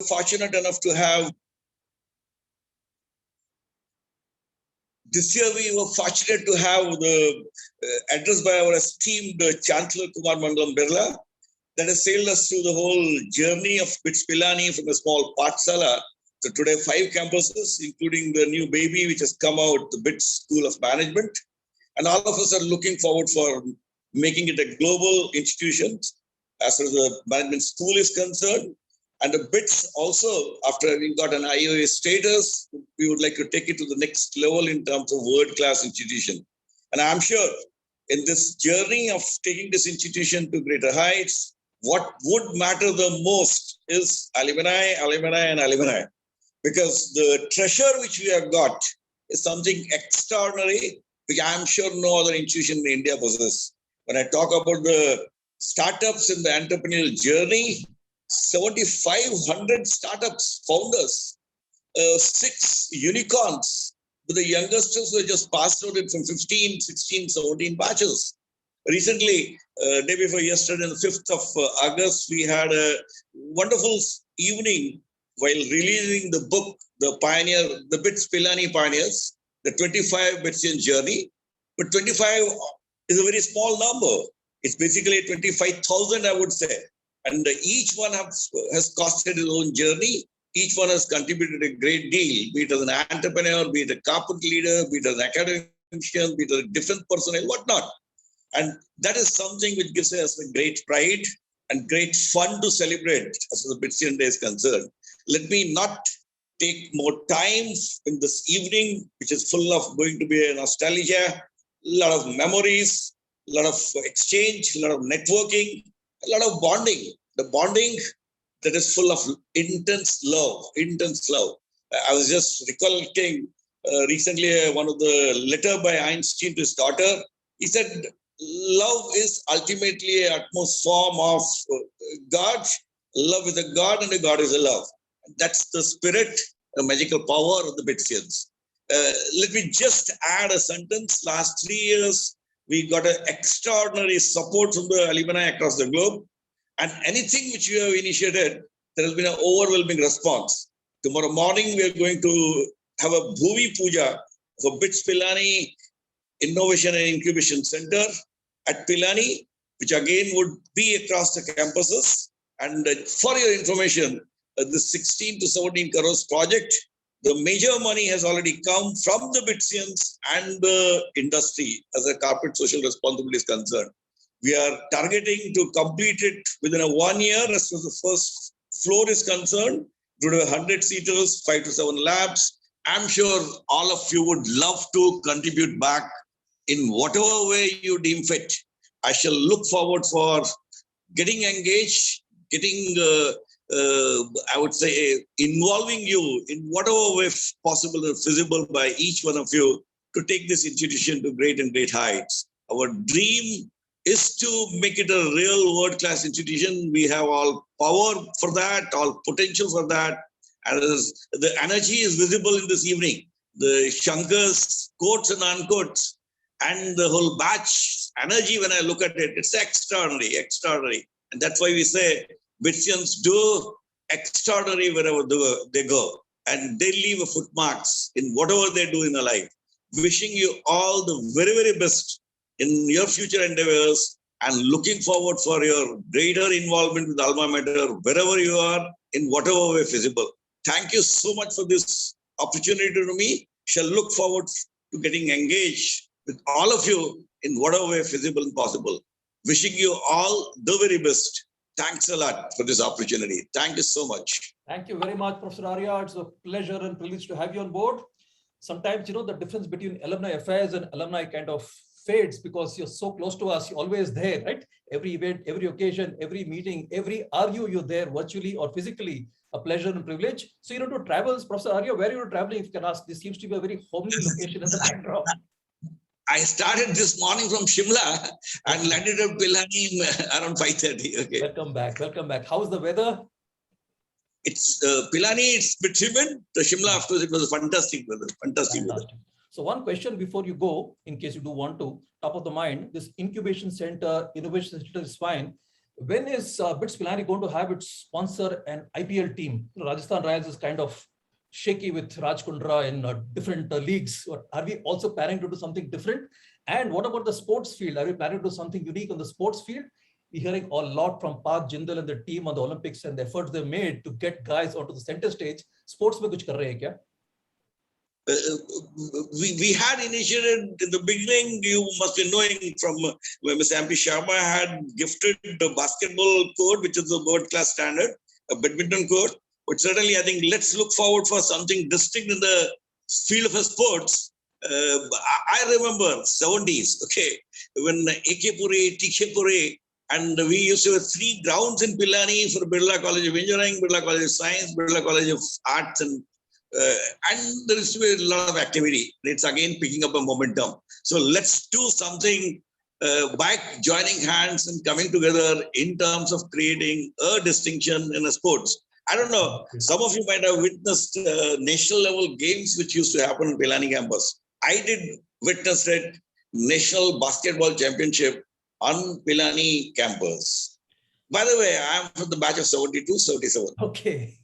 fortunate enough to have this year we were fortunate to have the address by our esteemed Chancellor Kumar Mangalam Birla that has sailed us through the whole journey of BITS Pilani from a small Pathsala to today 5 campuses, including the new baby which has come out, the BITS School of Management. And all of us are looking forward for making it a global institution as far as the management school is concerned. And the BITS also, after having got an IOA status, we would like to take it to the next level in terms of world-class institution. And I'm sure in this journey of taking this institution to greater heights, what would matter the most is alumni, and alumni. Because the treasure which we have got is something extraordinary, which I'm sure no other institution in India possesses. When I talk about the startups in the entrepreneurial journey, 7,500 startups, founders, 6 unicorns, but the youngsters were just passed out in from 15, 16, 17 batches. Recently, day before yesterday, on the 5th of August, we had a wonderful evening while releasing the book, the BITS Pilani Pioneers, the 25 BITSian journey. But 25 is a very small number. It's basically 25,000, I would say. And each one has costed his own journey. Each one has contributed a great deal, be it as an entrepreneur, be it a corporate leader, be it as an academician, be it a defense personnel, whatnot. And that is something which gives us a great pride and great fun to celebrate as far as the BITSian Day is concerned. Let me not take more time in this evening, which is full of going to be a nostalgia, a lot of memories, a lot of exchange, a lot of networking, a lot of bonding. The bonding that is full of intense love, intense love. I was just recollecting recently one of the letter by Einstein to his daughter. He said, love is ultimately an utmost form of God. Love is a God and a God is a love. That's the spirit, the magical power of the BITSians. Let me just add a sentence. Last 3 years, we got an extraordinary support from the alumni across the globe. And anything which we have initiated, there has been an overwhelming response. Tomorrow morning, we are going to have a Bhuvi Puja for BITS Pilani Innovation and Incubation Center at Pilani, which again would be across the campuses. And for your information, the 16 to 17 crores project, the major money has already come from the BITSians and the industry as a corporate social responsibility is concerned. We are targeting to complete it within a 1 year as far as the first floor is concerned. Due to 100 seaters, 5 to 7 labs. I'm sure all of you would love to contribute back in whatever way you deem fit. I shall look forward for getting engaged, getting, I would say, involving you in whatever way possible and feasible by each one of you to take this institution to great and great heights. Our dream is to make it a real world-class institution. We have all power for that, all potential for that. And the energy is visible in this evening. The Shankar's quotes and unquotes and the whole batch energy, when I look at it, it's extraordinary, extraordinary. And that's why we say BITSians do extraordinary wherever they go. And they leave a footmarks in whatever they do in their life. Wishing you all the very, very best in your future endeavors and looking forward for your greater involvement with Alma Mater, wherever you are, in whatever way feasible. Thank you so much for this opportunity to me. Shall look forward to getting engaged with all of you in whatever way feasible and possible. Wishing you all the very best. Thanks a lot for this opportunity. Thank you so much. Thank you very much, Professor Arya. It's a pleasure and privilege to have you on board. Sometimes, the difference between alumni affairs and alumni kind of fades because you're so close to us. You're always there, right? Every event, every occasion, every meeting, every RU, you're there virtually or physically. A pleasure and privilege. So, to travels, Professor Arya, where are you traveling? If you can ask, this seems to be a very homely location in the backdrop. I started this morning from Shimla and landed at Pilani around 5:30. Okay. Welcome back. Welcome back. How's the weather? It's Pilani, it's a bit humid. The Shimla, of course, it was a fantastic weather. Fantastic weather. So one question before you go, in case you do want to, top of the mind, this incubation center, innovation center is fine. When is BITS Pilani going to have its sponsor an IPL team? Rajasthan Royals is kind of shaky with Raj Kundra in different leagues. Are we also planning to do something different? And what about the sports field? Are we planning to do something unique on the sports field? We're hearing a lot from Parth Jindal and the team on the Olympics and the efforts they made to get guys onto the center stage. Sports mein kuch kar rahe hai kya? We had initiated in the beginning, you must be knowing from when Ms. MP Sharma had gifted the basketball court, which is a world-class standard, a badminton court. But certainly, I think let's look forward for something distinct in the field of sports. I remember 70s, okay, when AK Puri, TK Puri, and we used to have 3 grounds in Pilani for Birla College of Engineering, Birla College of Science, Birla College of Arts, and there is to be a lot of activity. It's again picking up a momentum. So let's do something by joining hands and coming together in terms of creating a distinction in a sports. I don't know, some of you might have witnessed national level games which used to happen in Pilani campus. I did witness it, National Basketball Championship on Pilani campus. By the way, I'm from the batch of 72, 77. Okay.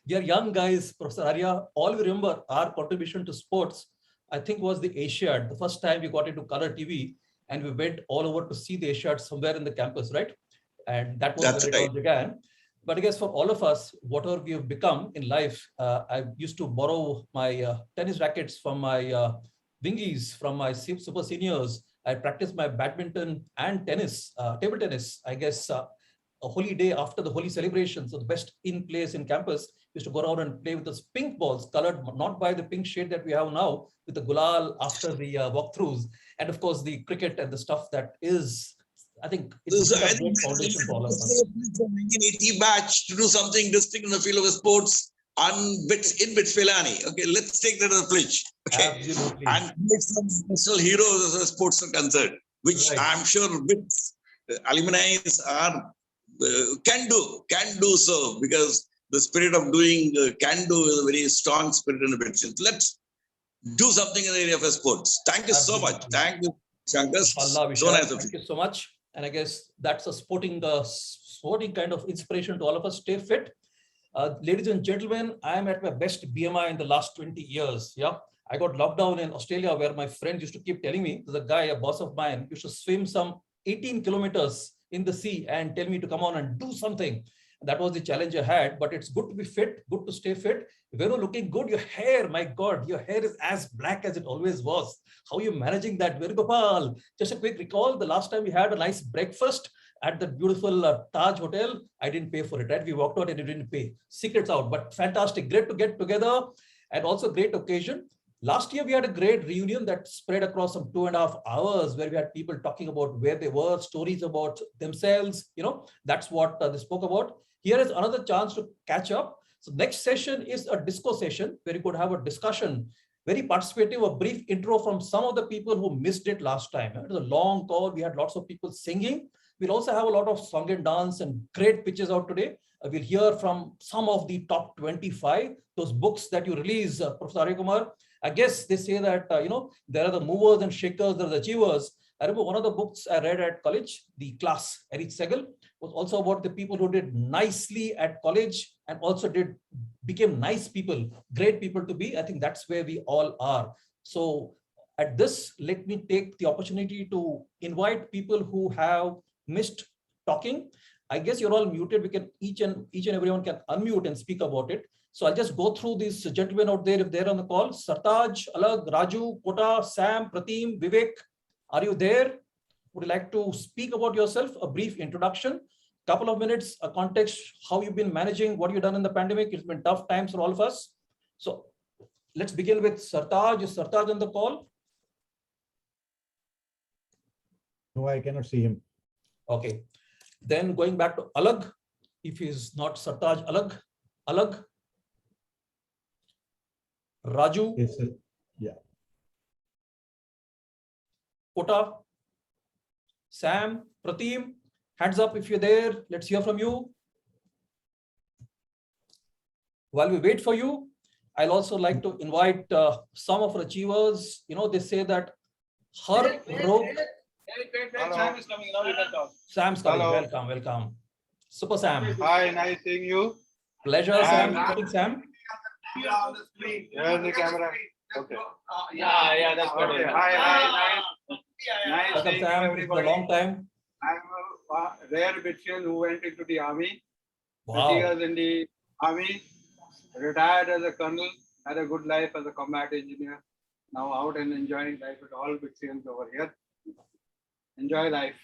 We are young guys, Professor Arya. All we remember our contribution to sports, I think, was the Asiad. The first time we got into color TV and we went all over to see the Asiad somewhere in the campus, right? And that was where it all began. But I guess for all of us, whatever we have become in life, I used to borrow my tennis rackets from my wingies, from my super seniors. I practiced my badminton and tennis, table tennis, I guess, a holy day after the holy celebration. So the best in place in campus used to go around and play with those pink balls colored not by the pink shade that we have now with the gulal after the walkthroughs. And of course, the cricket and the stuff that is, I think it's a great foundation for all of us. 1980 batch to do something distinct in the field of sports in BITS Pilani. Okay, let's take that as a pledge. Okay. Absolutely. And make some national heroes as a sports are concerned, which I'm sure BITS alumni are can do so, because the spirit of doing can do is a very strong spirit in the BITSian. Let's do something in the area of sports. Thank you so much. Thank you, Shankar. So nice. Thank you so much. And I guess that's a sporting kind of inspiration to all of us. Stay fit. Ladies and gentlemen, I am at my best BMI in the last 20 years. Yeah. I got locked down in Australia, where my friends used to keep telling me, there's a guy, a boss of mine, used to swim some 18 kilometers in the sea and tell me to come on and do something. That was the challenge I had, but it's good to be fit, good to stay fit. When you're looking good, your hair, my God, your hair is as black as it always was. How are you managing that? Very Gopal. Just a quick recall, the last time we had a nice breakfast at the beautiful Taj Hotel, I didn't pay for it, right? We walked out and you didn't pay. Secrets out, but fantastic. Great to get together, and also great occasion. Last year, we had a great reunion that spread across some 2.5 hours, where we had people talking about where they were, stories about themselves. You know, that's what they spoke about. Here is another chance to catch up. So next session is a disco session where you could have a discussion, very participative, a brief intro from some of the people who missed it last time. It was a long call. We had lots of people singing. We'll also have a lot of song and dance and great pitches out today. We'll hear from some of the top 25, those books that you release, Professor Arya Kumar. I guess they say that, there are the movers and shakers, there are the achievers. I remember one of the books I read at college, The Class, Erich Segal, was also about the people who did nicely at college and also became nice people, great people to be. I think that's where we all are. So at this, let me take the opportunity to invite people who have missed talking. I guess you're all muted. We can each and everyone can unmute and speak about it. So I'll just go through these gentlemen out there if they're on the call. Sartaj, Alag, Raju, Kota, Sam, Pratim, Vivek, are you there? Would you like to speak about yourself? A brief introduction, couple of minutes, a context, how you've been managing, what you've done in the pandemic. It's been tough times for all of us. So let's begin with Sartaj. Is Sartaj on the call? No, I cannot see him. Okay. Then going back to Alag, if he's not Sartaj, Alag. Raju. Yes, sir. Yeah. Kota. Sam, Pratim, hands up if you're there. Let's hear from you. While we wait for you, I'll also like to invite some of our achievers. They say that har rog Wait. Sam is coming. Now we can talk. Sam's coming. Hello. Welcome. Super Sam. Hi, nice seeing you. Pleasure, Sam. Meeting Sam. Where's the camera? Okay. Yeah, that's good. Okay. Hi. Nice Welcome, seeing Sam. It's been a everybody. long time. I'm a rare BITSian who went into the army. Wow. 30 years in the army, retired as a colonel, had a good life as a combat engineer. Now out and enjoying life with all BITSians over here. Enjoy life.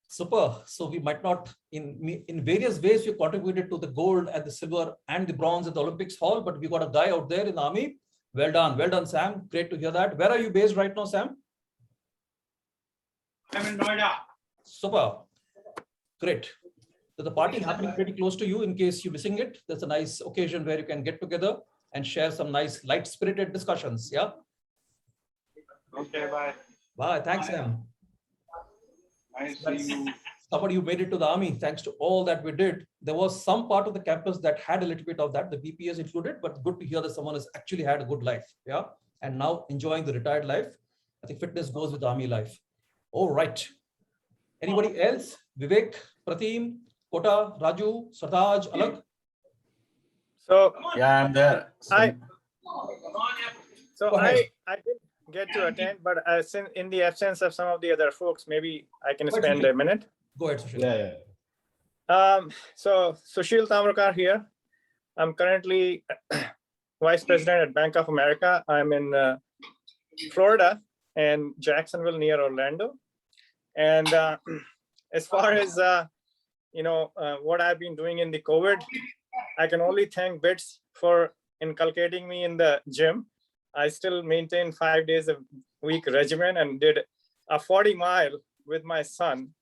Super. So we might not, in various ways, we contributed to the gold and the silver and the bronze at the Olympics Hall, but we got a guy out there in the army. Well done, Sam. Great to hear that. Where are you based right now, Sam? I'm in Noida. Super. Great. So the party happening pretty close to you in case you're missing it. That's a nice occasion where you can get together and share some nice light-spirited discussions. Yeah. Okay, bye. Bye. Thanks, Sam. Nice seeing you. Somebody who made it to the army, thanks to all that we did. There was some part of the campus that had a little bit of that, the BPS included, but good to hear that someone has actually had a good life. Yeah. And now enjoying the retired life. I think fitness goes with army life. All right. Anybody else? Vivek, Pratim, Kota, Raju, Sartaj, Alag? So Yeah, I'm there. I Go ahead. didn't get to attend, but since in the absence of some of the other folks, maybe I can Go ahead, spend Sushil. a minute. Go ahead, Sushil. Yeah. So Sushil Tamrakar here. I'm currently Vice President at Bank of America. I'm in Florida and Jacksonville near Orlando. And as far as what I've been doing in the COVID, I can only thank BITS for inculcating me in the gym. I still maintain 5 days a week regimen and did a 40-mile with my son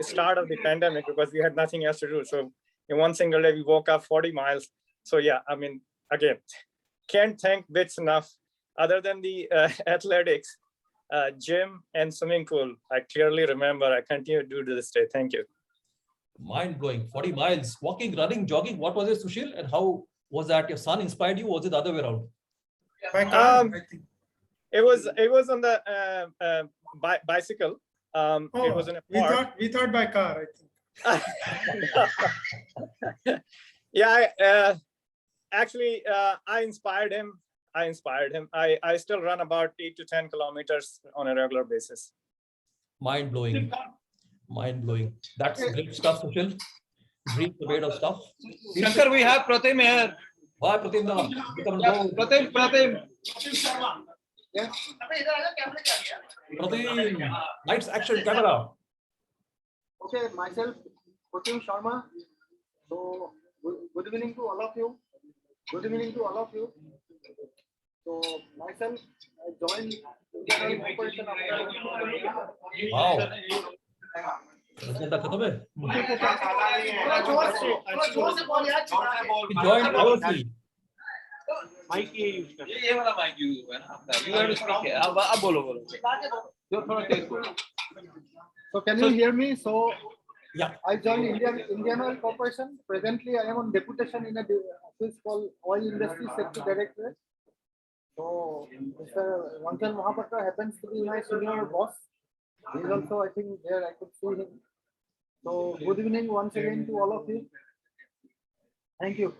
start of the pandemic because we had nothing else to do. So in one single day, we woke up 40 miles. So yeah, I mean, again, can't thank BITS enough. Other than the athletics, gym and swimming pool, I clearly remember. I continue to do to this day. Thank you. Mind blowing. 40 miles, walking, running, jogging. What was it, Sushil? And how was that? Your son inspired you? Was it the other way around? It was on the bicycle. It was in a park. We thought by car, I think. Yeah, actually, I inspired him. I still run about 8 to 10 kilometers on a regular basis. Mind blowing. Mind blowing. That's great stuff, Sushil. Dream made of stuff. Shankar, we have Pratim here. Bye, Pratim. Pratim. Pratim, lights, action, camera. Okay, myself, Pratim Sharma. So, good evening to all of you. Good evening to all of you. So, myself, I joined Indian Corporation of Wow. Agenda khatam hai? He joined powerfully. ये वाला mic use है ना आपका you have to speak अब बोलो जो थोड़ा तेज बोलो So, can you hear me? So, Yeah. I joined Indian Oil Corporation. Presently, I am on deputation in a office called Oil Industry Safety Directorate. So, Mr. Vankal Mahapatra happens to be my senior boss. He is also, I think, there. I could see him. So, good evening once again to all of you. Thank you.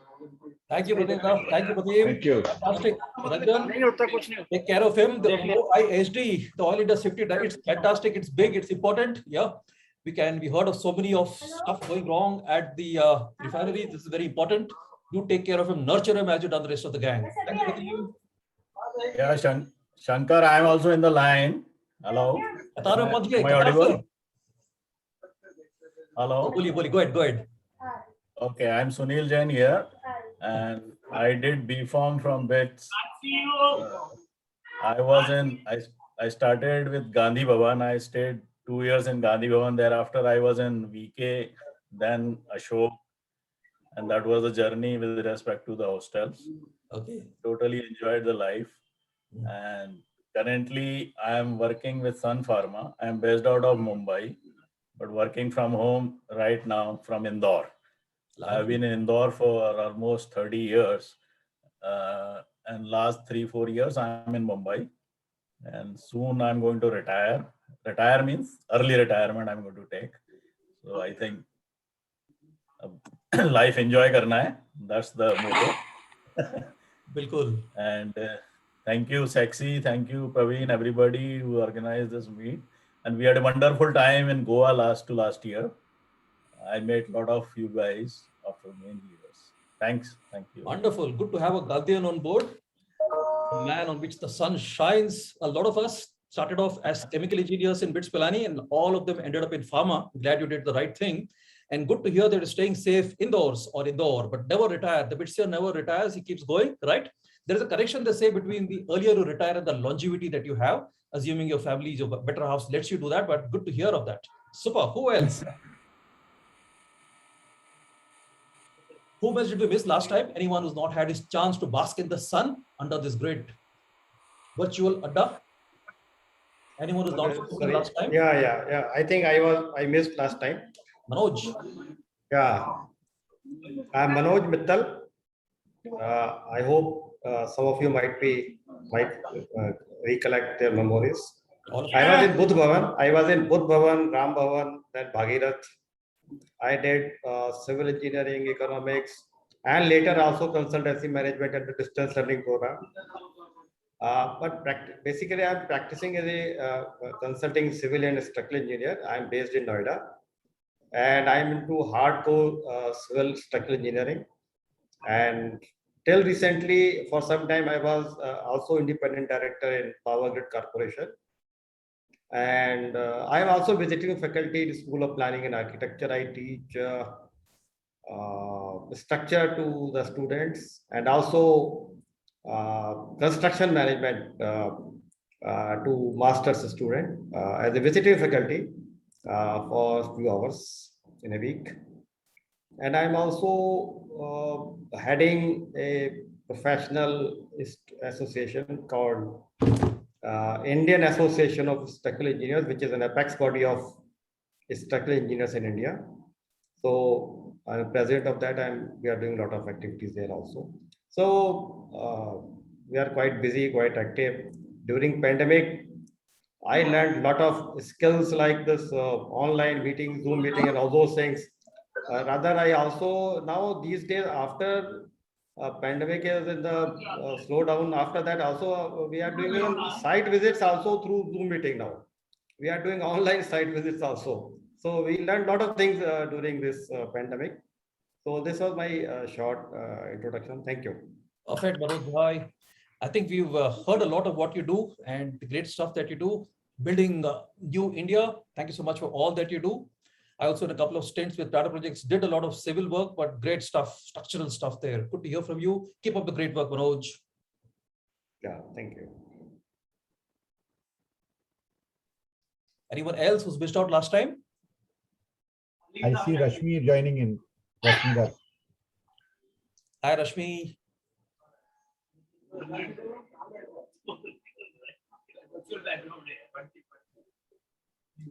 Thank you, Pratim. Thank you, Pratim. Thank you. Fantastic. Ranjan, take care of him. The OISD, the Oil Industry Safety Directorate, it's fantastic. It's big. It's important. Yeah. We heard of so many of stuff going wrong at the refinery. This is very important. Do take care of him, nurture him as you've done the rest of the gang. Thank you, Pratim. Yeah, Shankar, I'm also in the line. Hello. Am I audible? Hello. Go ahead. Okay, I'm Sunil Jain here, and I did B.Pharm from BITS. I started with Gandhi Bhavan. I stayed 2 years in Gandhi Bhavan. Thereafter, I was in VK, then Ashok, and that was a journey with respect to the hostels. Okay. Totally enjoyed the life, and currently I am working with Sun Pharma. I am based out of Mumbai, but working from home right now from Indore. I have been in Indore for almost 30 years. and last 3-4 years I'm in Mumbai, and soon I'm going to retire. Retire means early retirement I'm going to take. So I think life enjoy karna hai. That's the motto. Bilkul. And thank you, Sexy. Thank you, Praveen, everybody who organized this meet. And we had a wonderful time in Goa last year. I met a lot of you guys after many years. Thanks. Thank you. Wonderful. Good to have a Gandhian on board. A man on which the sun shines. A lot of us started off as chemical engineers in BITS Pilani, and all of them ended up in pharma. Glad you did the right thing. And good to hear that you're staying safe indoors or indoor, but never retire. The BITSian never retires. He keeps going, right? There is a correction they say between the earlier you retire and the longevity that you have, assuming your family, your better house lets you do that, but good to hear of that. Super. Who else? Who else did we miss last time? Anyone who's not had his chance to bask in the sun under this great virtual Adda? Anyone who's not spoken Sorry. last time? Yeah. I think I missed last time. Manoj. Yeah. I'm Manoj Mittal. I hope some of you might recollect their memories. I was in Buddh Bhavan, Ram Bhavan, then Bhagirath. I did civil engineering, economics, and later also consultancy management at the distance learning program. But basically, I'm practicing as a consulting civil and structural engineer. I'm based in Noida, and I'm into hardcore civil structural engineering. And till recently, for some time, I was also independent director in Power Grid Corporation. And I'm also visiting faculty in School of Planning and Architecture. I teach structure to the students, and also construction management to master's student as a visiting faculty for a few hours in a week. And I'm also heading a professional association called Indian Association of Structural Engineers, which is an apex body of structural engineers in India. So I'm president of that, and we are doing a lot of activities there also. So we are quite busy, quite active. During pandemic, I learned a lot of skills like this online meeting, Zoom meeting, and all those things. Rather, I also now these days after pandemic is in the slowdown. After that, also we are doing even site visits also through Zoom meeting now. We are doing online site visits also. So we learned a lot of things during this pandemic. So this was my short introduction. Thank you. Perfect, Manoj bhai. I think we've heard a lot of what you do and the great stuff that you do, building new India. Thank you so much for all that you do. I also had a couple of stints with Tata Projects, did a lot of civil work, but great stuff, structural stuff there. Good to hear from you. Keep up the great work, Manoj. Yeah, thank you. Anyone else who's missed out last time? I see Rashmi joining in. Rashmi. Hi, Rashmi.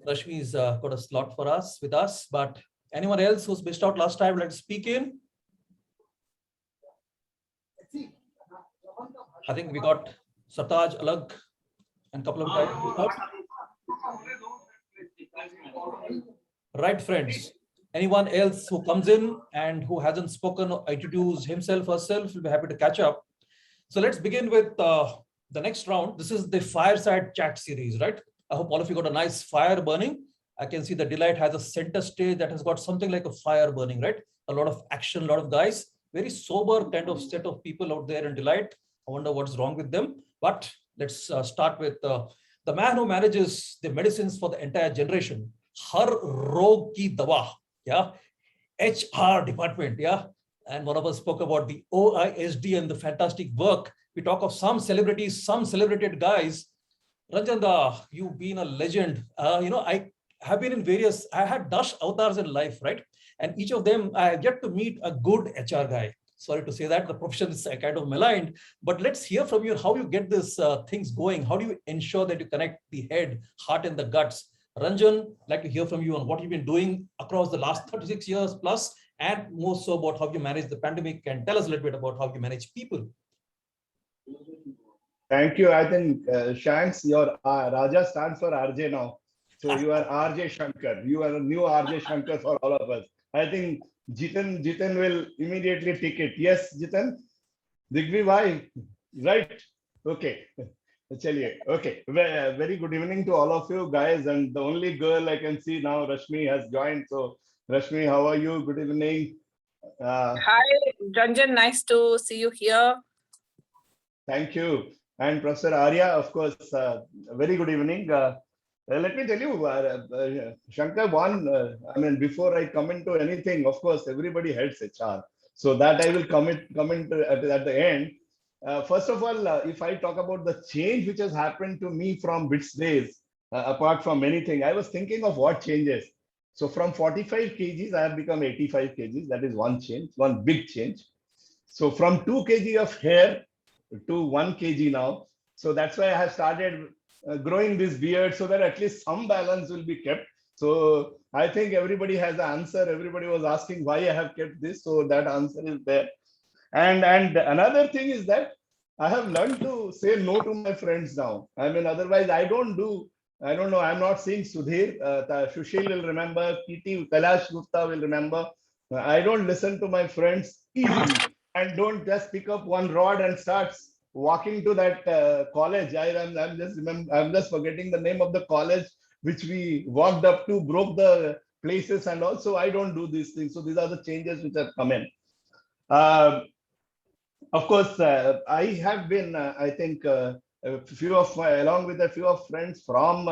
Rashmi's got a slot for us with us, but anyone else who's missed out last time, let's speak in. I think we got Sataj Alag and a couple of guys. Right, friends. Anyone else who comes in and who hasn't spoken or introduced himself or herself will be happy to catch up. So let's begin with the next round. This is the fireside chat series, right? I hope all of you got a nice fire burning. I can see the Delight has a center stage that has got something like a fire burning, right? A lot of action, a lot of guys, very sober kind of set of people out there in Delight. I wonder what's wrong with them. But let's start with the man who manages the medicines for the entire generation. Har Rog Ki Dawa, yeah, HR department, yeah. And one of us spoke about the OISD and the fantastic work. We talk of some celebrities, some celebrated guys. Ranjanda, you've been a legend. I have been in various, I had dash avatars in life, right? And each of them, I have yet to meet a good HR guy. Sorry to say that, the profession is kind of maligned, but let's hear from you how you get these things going. How do you ensure that you connect the head, heart, and the guts? Ranjan, I'd like to hear from you on what you've been doing across the last 36 years plus, and more so about how you manage the pandemic, and tell us a little bit about how you manage people. Thank you. I think Shanks, your Raja stands for RJ now. So you are RJ Shankar. You are a new RJ Shankar for all of us. I think Jitan will immediately take it. Yes, Jitan? Digvi, why? Right. Okay. Chaliye. Okay. Very good evening to all of you guys. And the only girl I can see now, Rashmi, has joined. So Rashmi, how are you? Good evening. Hi, Ranjan. Nice to see you here. Thank you. And Professor Arya, of course, very good evening. Let me tell you, Shankar, I mean, before I come into anything, of course, everybody heads HR. So that I will come into at the end. First of all, if I talk about the change which has happened to me from BITS days, apart from anything, I was thinking of what changes. So from 45 kgs, I have become 85 kgs. That is one change, one big change. So from 2 kg of hair to 1 kg now. So that's why I have started growing this beard so that at least some balance will be kept. So I think everybody has an answer. Everybody was asking why I have kept this. So that answer is there. And another thing is that I have learned to say no to my friends now. I mean, otherwise I don't know. I'm not seeing Sudhir. Sushil will remember. Kiti Kailash Gupta will remember. I don't listen to my friends easily and don't just pick up one rod and start walking to that college. I'm just forgetting the name of the college which we walked up to, broke the places, and also I don't do these things. So these are the changes which have come in. Of course, I have been, I think, along with a few of friends from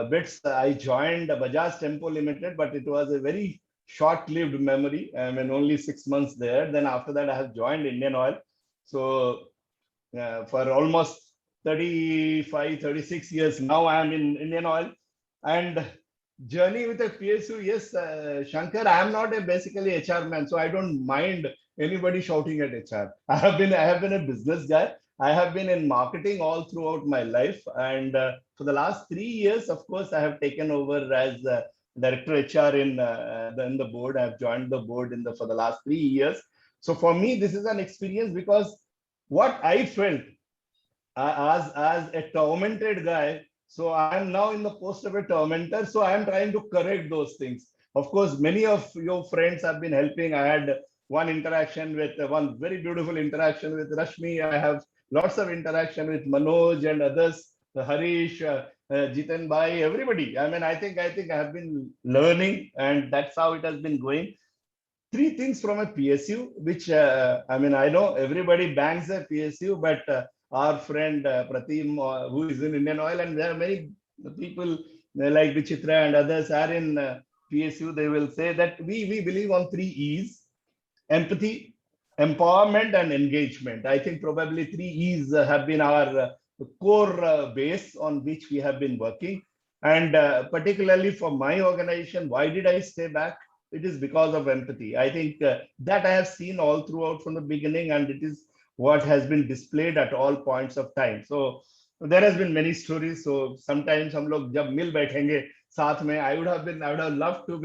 BITS, I joined Bajaj Tempo Limited, but it was a very short-lived memory. I mean, only 6 months there. Then after that, I have joined Indian Oil. So for almost 35, 36 years now, I am in Indian Oil. And journey with a PSU, yes, Shankar, I am not basically HR man, so I don't mind anybody shouting at HR. I have been a business guy. I have been in marketing all throughout my life, and for the last 3 years, of course, I have taken over as director HR in the board. I have joined the board for the last 3 years. So for me, this is an experience because what I felt as a tormented guy. So I am now in the post of a tormentor. So I am trying to correct those things. Of course, many of your friends have been helping. I had one very beautiful interaction with Rashmi. I have lots of interaction with Manoj and others, Harish, Jitan Bhai, everybody. I mean, I think I have been learning, and that's how it has been going. 3 things from a PSU, which I mean, I know everybody bangs a PSU, but our friend Pratim, who is in Indian Oil, and there are many people like Vichitra and others are in PSU, they will say that we believe on 3 E's: empathy, empowerment, and engagement. I think probably 3 E's have been our core base on which we have been working. And particularly for my organization, why did I stay back? It is because of empathy. I think that I have seen all throughout from the beginning, and it is what has been displayed at all points of time. So there has been many stories. So sometimes hum log jab mil baithenge saath mein, I would have loved to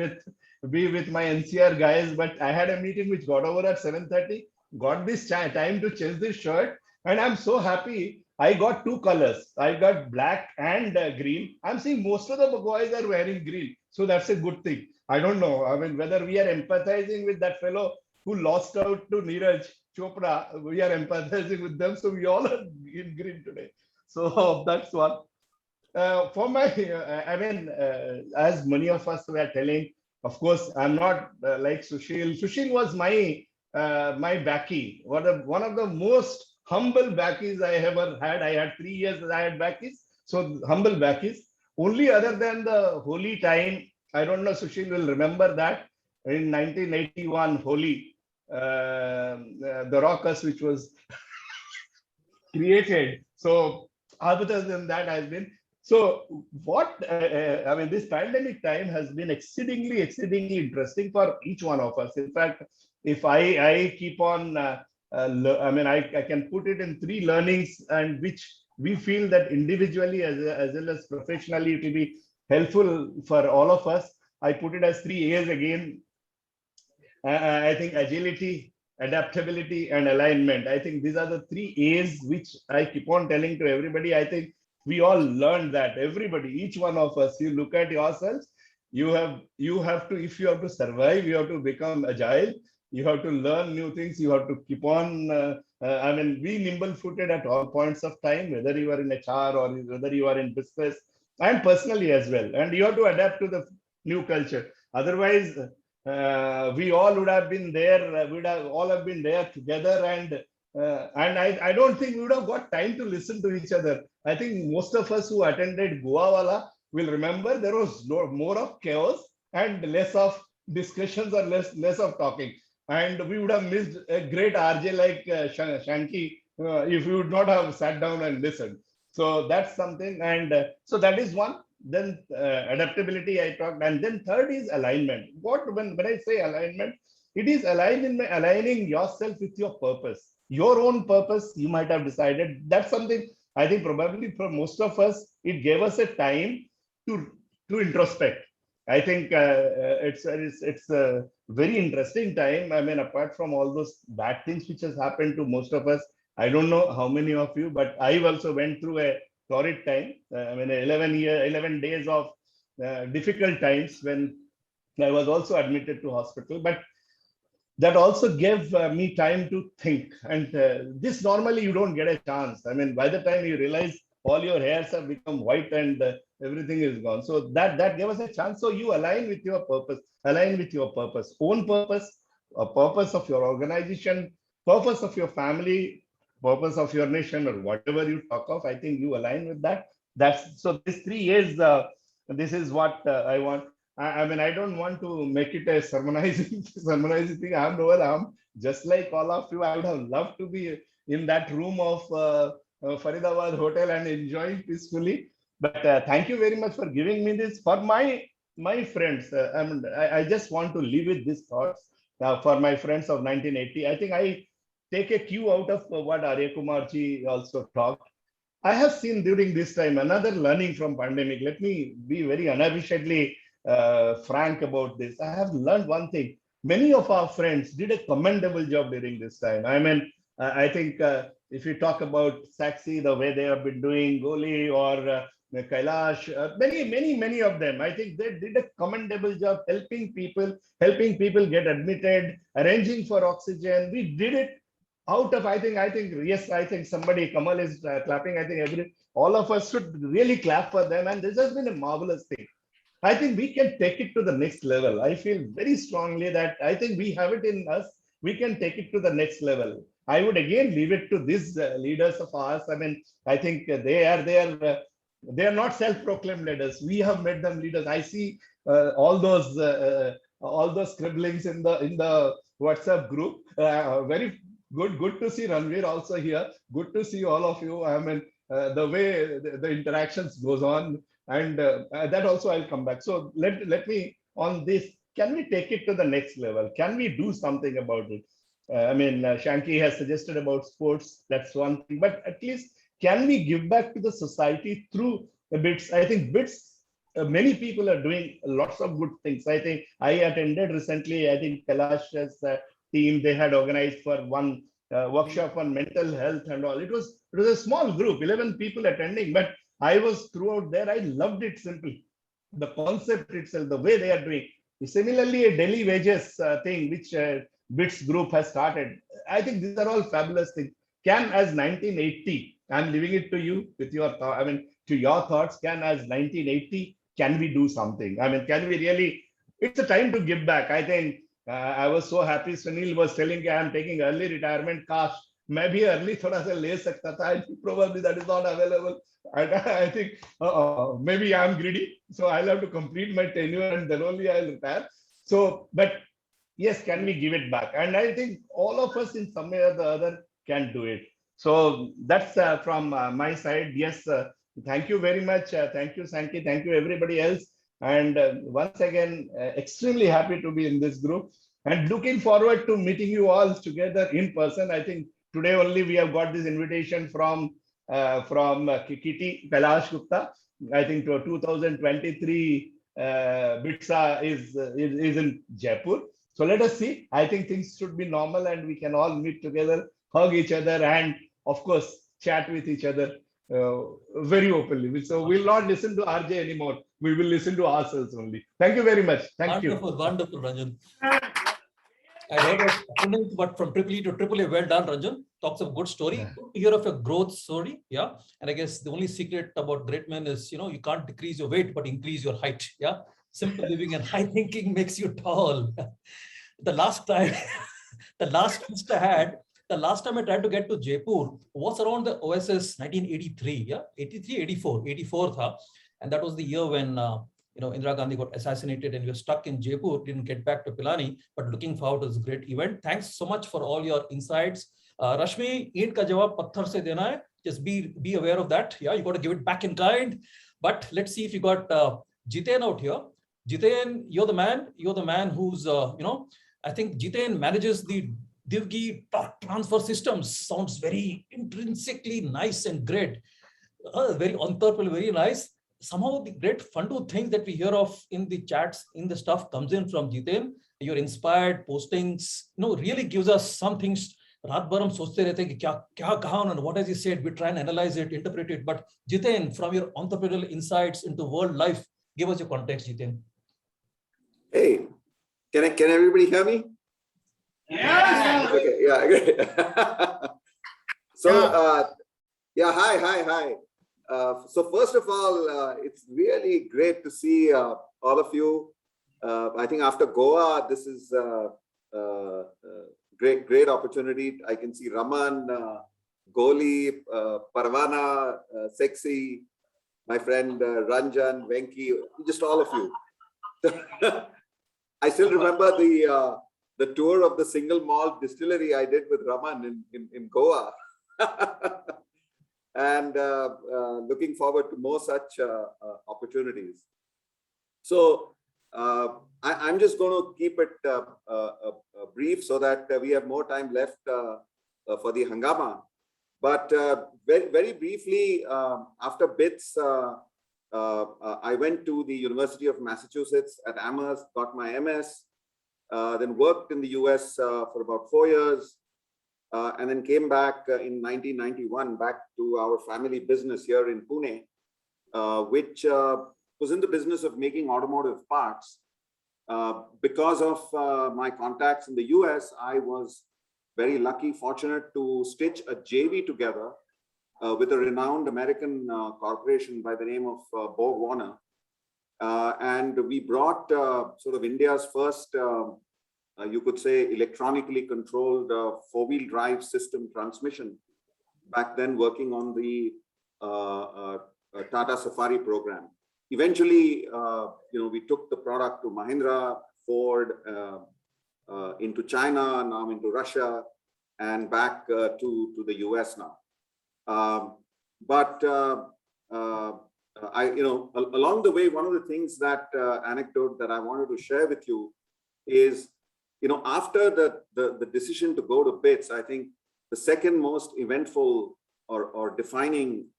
be with my NCR guys, but I had a meeting which got over at 7:30. Got this time to change this shirt, and I'm so happy. I got 2 colors. I got black and green. I'm seeing most of the boys are wearing green, so that's a good thing. I don't know. I mean, whether we are empathizing with that fellow who lost out to Neeraj Chopra, we are empathizing with them. So we all are in green today. So that's one. For my, I mean, as many of us were telling, of course, I'm not like Sushil. Sushil was my backy. One of the most humble backies I ever had. I had 3 years that I had backies. So humble backies. Only other than the holy time, I don't know, Sushil will remember that in 1981 Holi, the Raucus which was created. So other than that has been, so what, I mean, this pandemic time has been exceedingly interesting for each one of us. In fact, if I keep on, I mean, I can put it in 3 learnings, and which we feel that individually as well as professionally it will be helpful for all of us. I put it as 3 A's again. I think agility, adaptability, and alignment. I think these are the 3 A's which I keep on telling to everybody. I think we all learned that. Everybody, each one of us, you look at yourselves, you have to, if you have to survive, you have to become agile, you have to learn new things, you have to keep on be nimble-footed at all points of time, whether you are in HR or whether you are in business and personally as well. And you have to adapt to the new culture. Otherwise, we all would have been there, would have all have been there together, and I don't think we would have got time to listen to each other. I think most of us who attended Goa Wala will remember there was more of chaos and less of discussions or less of talking. And we would have missed a great RJ like Shanky if we would not have sat down and listened. So that's something. And so that is one. Then adaptability I talked. And then third is alignment. When I say alignment, it is aligning yourself with your purpose. Your own purpose, you might have decided. That's something I think probably for most of us, it gave us a time to introspect. I think it's a very interesting time. I mean, apart from all those bad things which has happened to most of us, I don't know how many of you, but I also went through a torrid time. 11 days of difficult times when I was also admitted to hospital. But that also gave me time to think. And this normally you don't get a chance. I mean, by the time you realize all your hairs have become white and everything is gone. So that gave us a chance. So you align with your purpose, own purpose, a purpose of your organization, purpose of your family, purpose of your nation, or whatever you talk of. I think you align with that. That's so these 3 years, this is what I want. I mean, I don't want to make it a sermonizing thing. I'm just like all of you. I would have loved to be in that room of Faridabad Hotel and enjoying peacefully. But thank you very much for giving me this. For my friends, I just want to leave with these thoughts. For my friends of 1980, I think I take a cue out of what Arya Kumarji also talked. I have seen during this time another learning from pandemic. Let me be very unabashedly frank about this. I have learned one thing. Many of our friends did a commendable job during this time. I mean, I think if you talk about Saxi, the way they have been doing, Goli or Kailash, many of them, I think they did a commendable job helping people get admitted, arranging for oxygen. We did it out of, I think somebody, Kamal is clapping. I think all of us should really clap for them. And this has been a marvelous thing. I think we can take it to the next level. I feel very strongly that I think we have it in us. We can take it to the next level. I would again leave it to these leaders of ours. I mean, I think they are not self-proclaimed leaders. We have made them leaders. I see all those scribblings in the WhatsApp group. Very good to see Ranveer also here. Good to see all of you. I mean, the way the interactions goes on. And that also I'll come back. So let me on this, can we take it to the next level? Can we do something about it? Shanky has suggested about sports. That's one thing, but at least can we give back to the society through BITS? I think BITS, many people are doing lots of good things. I think I attended recently, I think Kailash's team, they had organized for one workshop on mental health and all. It was a small group, 11 people attending, but I was throughout there. I loved it simply. The concept itself, the way they are doing. Similarly, a daily wages thing, which BITS group has started. I think these are all fabulous things. Can as 1980, I'm leaving it to you with your thought. To your thoughts, can as 1980, can we do something? Can we really, it's a time to give back. I think I was so happy. Sunil was telling me I'm taking early retirement. Gosh, maybe early thoda sa le sakta tha. I think probably that is not available. I think maybe I'm greedy. So I'll have to complete my tenure and then only I'll retire. So, but yes, can we give it back? And I think all of us in some way or the other can do it. So that's from my side. Yes, thank you very much. Thank you, Sanki. Thank you, everybody else. And once again, extremely happy to be in this group and looking forward to meeting you all together in person. I think today only we have got this invitation from Kitty Kailash Gupta. I think 2023 BITSA is in Jaipur. So let us see. I think things should be normal and we can all meet together, hug each other, and of course, chat with each other very openly. So we'll not listen to RJ anymore. We will listen to ourselves only. Thank you very much. Thank you. Wonderful, wonderful, Ranjan. I heard of acronyms, but from triple E to triple A, well done, Ranjan. Talks of good story. Good to hear of a growth story. Yeah. And I guess the only secret about great men is, you can't decrease your weight, but increase your height. Yeah. Simple living and high thinking makes you tall. The last time, the last time I tried to get to Jaipur was around the OSS 1983. Yeah. 83, 84, 84. Tha. And that was the year when, Indira Gandhi got assassinated and we were stuck in Jaipur, didn't get back to Pilani, but looking forward to this great event. Thanks so much for all your insights. Rashmi, eent ka jawab patthar se dena hai. Just be aware of that. Yeah, you got to give it back in kind. But let's see if you got Jiten out here. Jiten, you're the man who's, I think Jiten manages the Divgi transfer systems. Sounds very intrinsically nice and great. Very entrepreneurial, very nice. Somehow the great fun to things that we hear of in the chats, in the stuff comes in from Jiten. Your inspired postings, really gives us some things. Raat bhar hum sochte rehte hain ki kya kaha and what has he said. We try and analyze it, interpret it. But Jiten, from your entrepreneurial insights into world life, give us your context, Jiten. Hey, can everybody hear me? Yes. Okay, yeah, great. So, hi. So first of all, it's really great to see all of you. I think after Goa, this is great opportunity. I can see Raman, Goli, Parvana, Sexy, my friend Ranjan, Venki, just all of you. I still remember the tour of the single malt distillery I did with Raman in Goa. And looking forward to more such opportunities. So I'm just going to keep it brief so that we have more time left for the Hangama. But very briefly, after BITS, I went to the University of Massachusetts at Amherst, got my MS, then worked in the US for about 4 years. And then came back in 1991 back to our family business here in Pune, which was in the business of making automotive parts. Because of my contacts in the US, I was very lucky, fortunate to stitch a JV together with a renowned American corporation by the name of Borg Warner. And we brought sort of India's first you could say electronically controlled four-wheel drive system transmission back then, working on the Tata Safari program. Eventually, we took the product to Mahindra, Ford, into China, now into Russia, and back to the US now. But along the way, one of the things that anecdote that I wanted to share with you is, after the decision to go to BITS, I think the second most eventful or defining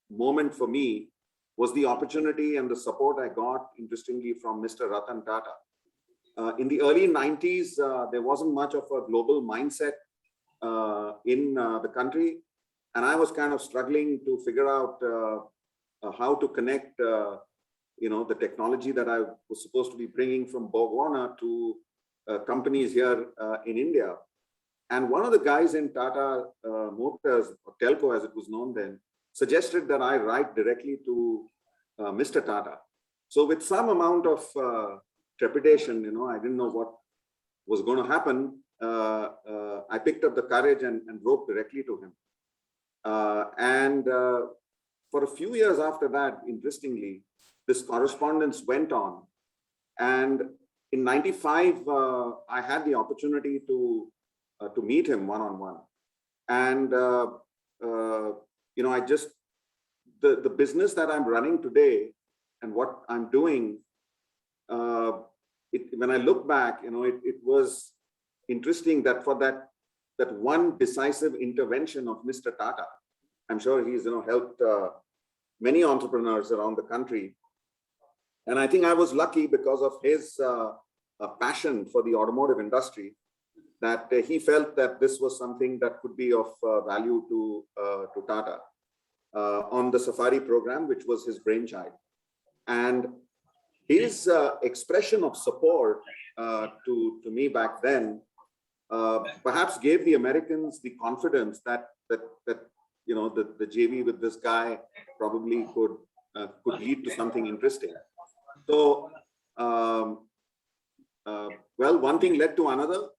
moment for me was the opportunity and the support I got, interestingly, from Mr. Ratan Tata. In the early 90s, there wasn't much of a global mindset in the country. And I was kind of struggling to figure out how to connect, the technology that I was supposed to be bringing from Borg Warner to companies here in India. And one of the guys in Tata Motors, or Telco as it was known then, suggested that I write directly to Mr. Tata. So with some amount of trepidation, I didn't know what was going to happen. I picked up the courage and wrote directly to him. For a few years after that, interestingly, this correspondence went on. And in '95, I had the opportunity to meet him one-on-one. And, I just, the business that I'm running today and what I'm doing, when I look back, it was interesting that for that one decisive intervention of Mr. Tata, I'm sure he's, helped many entrepreneurs around the country. And I think I was lucky because of his passion for the automotive industry, that he felt that this was something that could be of value to Tata on the Safari program, which was his brainchild. And his expression of support to me back then perhaps gave the Americans the confidence that you know, the JV with this guy probably could lead to something interesting. So, well, one thing led to another,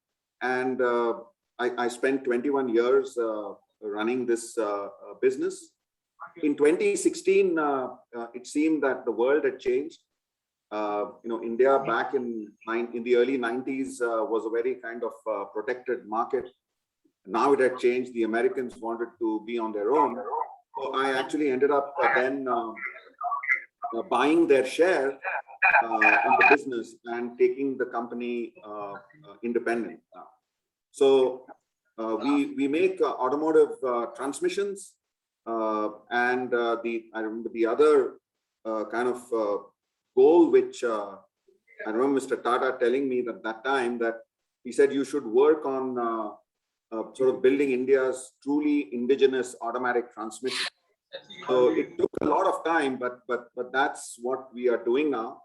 and I spent 21 years running this business. In 2016, it seemed that the world had changed. You know, India back in the early 90s was a very kind of protected market. Now it had changed. The Americans wanted to be on their own. So I actually ended up then buying their share in the business and taking the company independent. So we make automotive transmissions, and I remember the other kind of goal which I remember Mr. Tata telling me that time that he said you should work on sort of building India's truly indigenous automatic transmission. So it took a lot of time, but that's what we are doing now.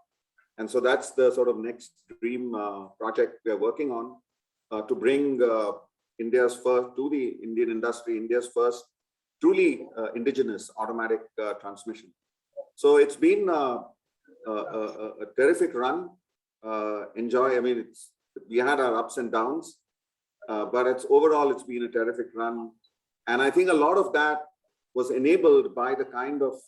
And so that's the sort of next dream project we are working on, to bring India's first, to the Indian industry, India's first truly indigenous automatic transmission. So it's been a terrific run. I mean, we had our ups and downs, but overall it's been a terrific run. And I think a lot of that was enabled by the kind of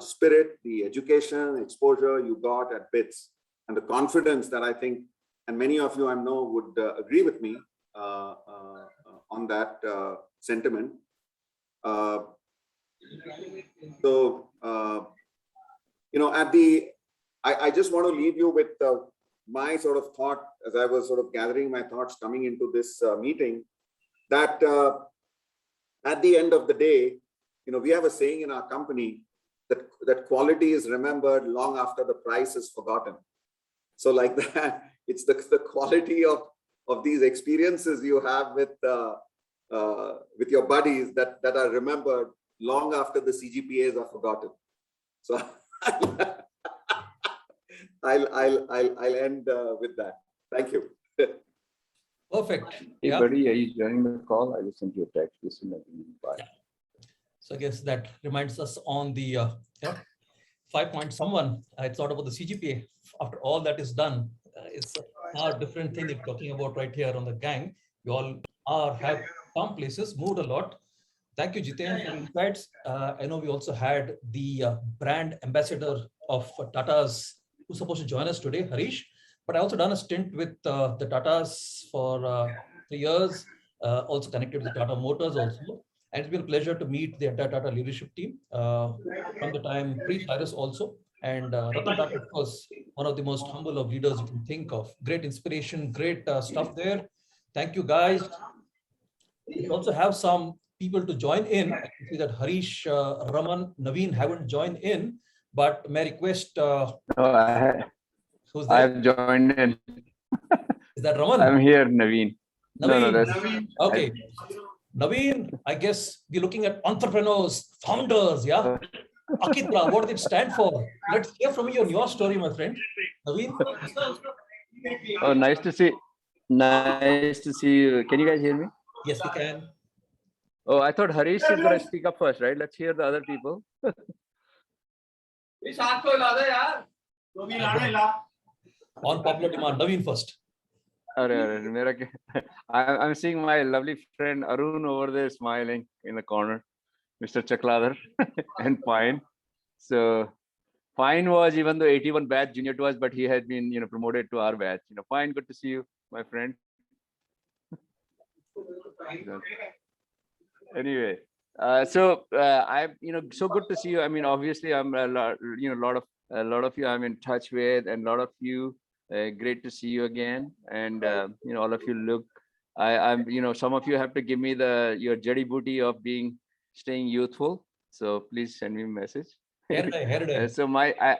spirit, the education, exposure you got at BITS, and the confidence that I think, and many of you I know would agree with me on that sentiment. So, you know, I just want to leave you with my sort of thought as I was sort of gathering my thoughts coming into this meeting, that at the end of the day, you know, we have a saying in our company that quality is remembered long after the price is forgotten. So like that, it's the quality of these experiences you have with your buddies that are remembered long after the CGPAs are forgotten. So I'll end with that. Thank you. Perfect. Hey, Yeah. buddy, are you joining the call? I just sent you a text. Listen, bye. Yeah. So I guess that reminds us on the 5 point someone. It's not about the CGPA. After all that is done, it's a far different thing you're talking about right here on the gang. You all have some places, moved a lot. Thank you, Jiten, for insights. I know we also had the brand ambassador of Tata's who's supposed to join us today, Harish. But I also done a stint with the Tatas for 3 years, also connected with Tata Motors also. And it's been a pleasure to meet the entire Tata leadership team from the time pre-Cyrus also. And Ratan Tata, of course, one of the most humble of leaders you can think of. Great inspiration, great stuff there. Thank you, guys. We also have some people to join in. I can see that Harish, Raman, Naveen haven't joined in, but may I request... who's there? I've joined in. Is that Raman? I'm here, Naveen. Naveen. No, that's okay. Naveen, I guess we're looking at entrepreneurs, founders, yeah? Akitra, what did it stand for? Let's hear from you on your story, my friend. Naveen? Oh, nice to see you. Can you guys hear me? Yes, we can. Oh, I thought Harish is going to speak up first, right? Let's hear the other people. On popular demand, Naveen first. I'm seeing my lovely friend Arun over there smiling in the corner, Mr. Chakladhar and Fine. So Fine was, even though 81 batch junior to us, but he had been, promoted to our batch. Fine, good to see you, my friend. Anyway, so I'm, so good to see you. I mean, obviously, I'm a lot of you I'm in touch with, and a lot of you. Great to see you again, and all of you look. I'm, some of you have to give me your jaddi booty of staying youthful. So please send me a message. Here so okay.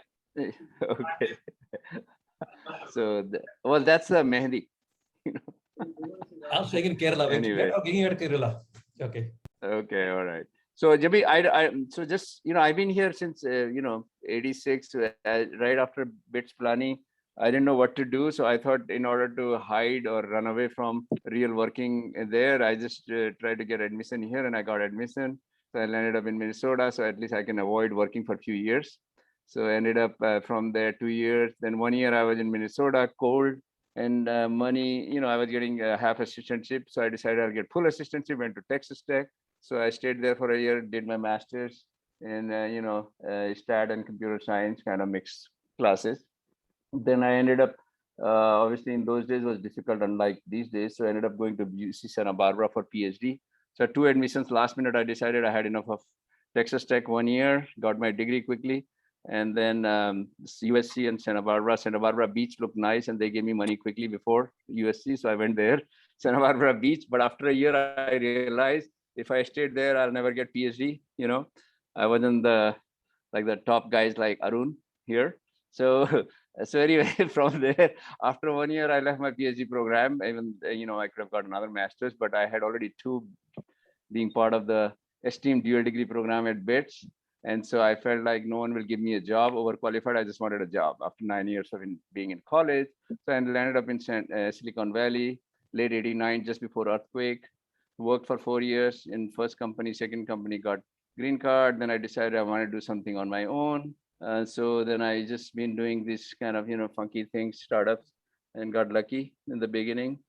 So, well, that's the Mehndi. I'm staying in Kerala. Wait, Anyway. Getting at Kerala. Okay. Okay, all right. So Jabi, so just, I've been here since, 86, right after BITS planning. I didn't know what to do. So I thought in order to hide or run away from real working there, I just tried to get admission here and I got admission. So I landed up in Minnesota. So at least I can avoid working for a few years. So I ended up from there 2 years. Then 1 year I was in Minnesota, cold and money, I was getting half assistantship. So I decided I'll get full assistantship, went to Texas Tech. So I stayed there for a year, did my master's in, stat and computer science kind of mixed classes. Then I ended up, obviously in those days was difficult, unlike these days. So I ended up going to UC Santa Barbara for PhD. So 2 admissions, last minute, I decided I had enough of Texas Tech 1 year, got my degree quickly. And then USC and Santa Barbara Beach looked nice and they gave me money quickly before USC. So I went there, Santa Barbara Beach. But after a year, I realized if I stayed there, I'll never get PhD. I wasn't the top guys like Arun here. So anyway, from there, after 1 year, I left my PhD program. Even, I could have got another master's, but I had already 2 being part of the esteemed dual degree program at BITS. And so I felt like no one will give me a job, overqualified. I just wanted a job after 9 years of being in college. So I landed up in Silicon Valley, late 89, just before earthquake. Worked for 4 years in first company, second company, got green card. Then I decided I want to do something on my own. So then I just been doing this kind of, funky things, startups, and got lucky in the beginning.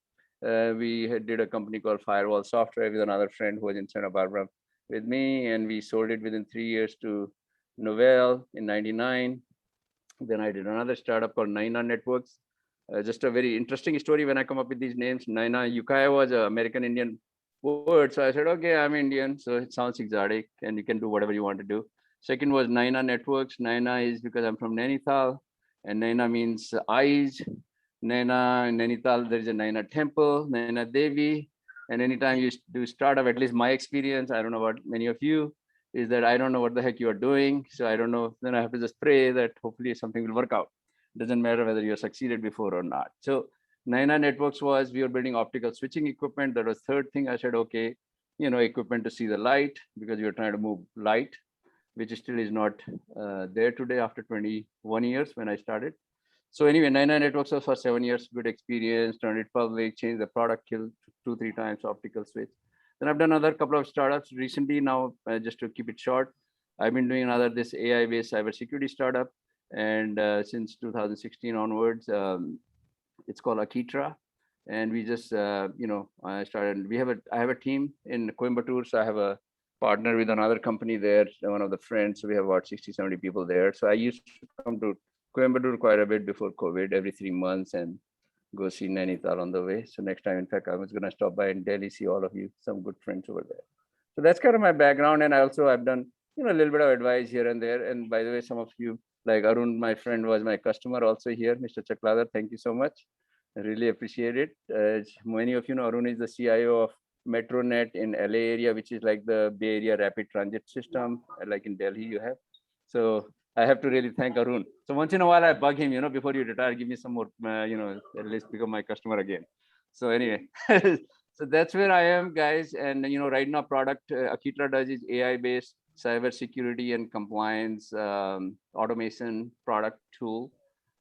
We did a company called Firewall Software with another friend who was in Santa Barbara with me, and we sold it within 3 years to Novell in 99. Then I did another startup called Naina Networks. Just a very interesting story when I come up with these names. Naina, Yukaya was an American Indian word. So I said, okay, I'm Indian. So it sounds exotic and you can do whatever you want to do. Second was Naina Networks. Naina is because I'm from Nainital, and Naina means eyes. Naina, in Nainital, there is a Naina temple, Naina Devi. And anytime you do startup, at least my experience, I don't know about many of you, is that I don't know what the heck you are doing. So I don't know, then I have to just pray that hopefully something will work out. Doesn't matter whether you succeeded before or not. So Naina Networks was, we were building optical switching equipment. That was third thing. I said, okay, equipment to see the light, because you're trying to move light, which still is not there today after 21 years when I started. So anyway, Naina Networks was for 7 years, good experience, turned it public, changed the product, killed 2-3 times optical switch. Then I've done another couple of startups recently. Now, just to keep it short, I've been doing this AI-based cybersecurity startup. And since 2016 onwards, it's called Akitra. And we just, I started, I have a team in Coimbatore. So I have a partner with another company there, one of the friends. So we have about 60-70 people there. So I used to come to Coimbatore quite a bit before COVID, every 3 months, and go see Nainital on the way. So next time, in fact, I was going to stop by in Delhi, see all of you, some good friends over there. So that's kind of my background. And I've done, a little bit of advice here and there. And by the way, some of you, like Arun, my friend, was my customer also here, Mr. Chakladar. Thank you so much. I really appreciate it. Many of you know, Arun is the CIO of MetroNet in LA area, which is like the Bay Area rapid transit system, like in Delhi you have. So I have to really thank Arun. So once in a while I bug him, before you retire, give me some more, at least become my customer again. So anyway, so that's where I am, guys. And, right now product Akitra does is AI-based cybersecurity and compliance automation product tool.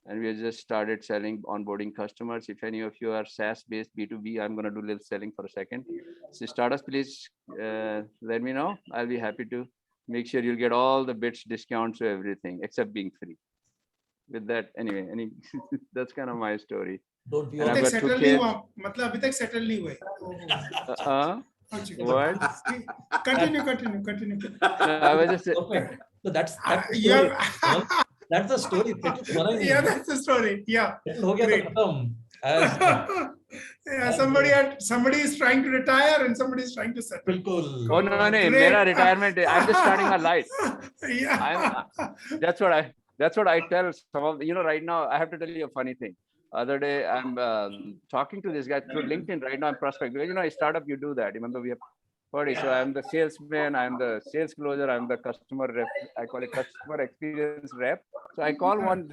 And we have just started selling, onboarding customers. If any of you are SaaS-based B2B, I'm going to do a little selling for a second. So startups, please let me know. I'll be happy to make sure you'll get all the BITS discounts to everything except being free. With that, anyway, that's kind of my story. Don't be What? Continue. I was just perfect. So that's the story. That's the story. Yeah, that's the story. Yeah. Great. Somebody is trying to retire and somebody is trying to settle. Oh no, mera retirement. I'm just starting my life. Yeah. That's what I tell some of right now. I have to tell you a funny thing. Other day, I'm talking to this guy through LinkedIn. Right now, I'm prospecting. A startup, you do that. Remember, we have party. So I'm the salesman. I'm the sales closer. I'm the customer rep. I call it customer experience rep. So I call one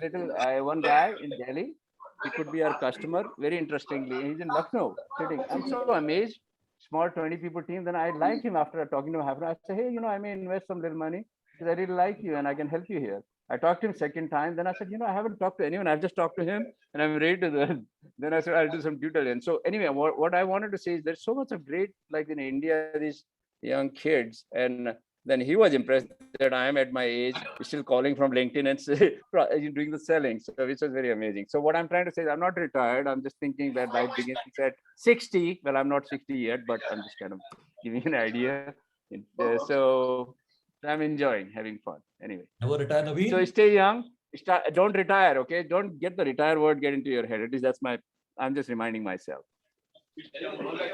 guy in Delhi. He could be our customer. Very interestingly, he's in Lucknow sitting. I'm so amazed. Small 20 people team. Then I like him after talking to him. I say, hey, I may invest some little money because I really like you and I can help you here. I talked to him second time. Then I said, I haven't talked to anyone. I've just talked to him and I'm ready to do. Then I said, I'll do some due diligence. So anyway, what I wanted to say is there's so much of great, like in India, these young kids. And then he was impressed that I am at my age, still calling from LinkedIn and say, doing the selling, so which was very amazing. So what I'm trying to say is I'm not retired. I'm just thinking that life begins at 60. Well, I'm not 60 yet, but I'm just kind of giving an idea. So I'm enjoying having fun. Anyway. Never retire, Naveen. So stay young. Don't retire, okay? Don't get the retire word get into your head. At least I'm just reminding myself.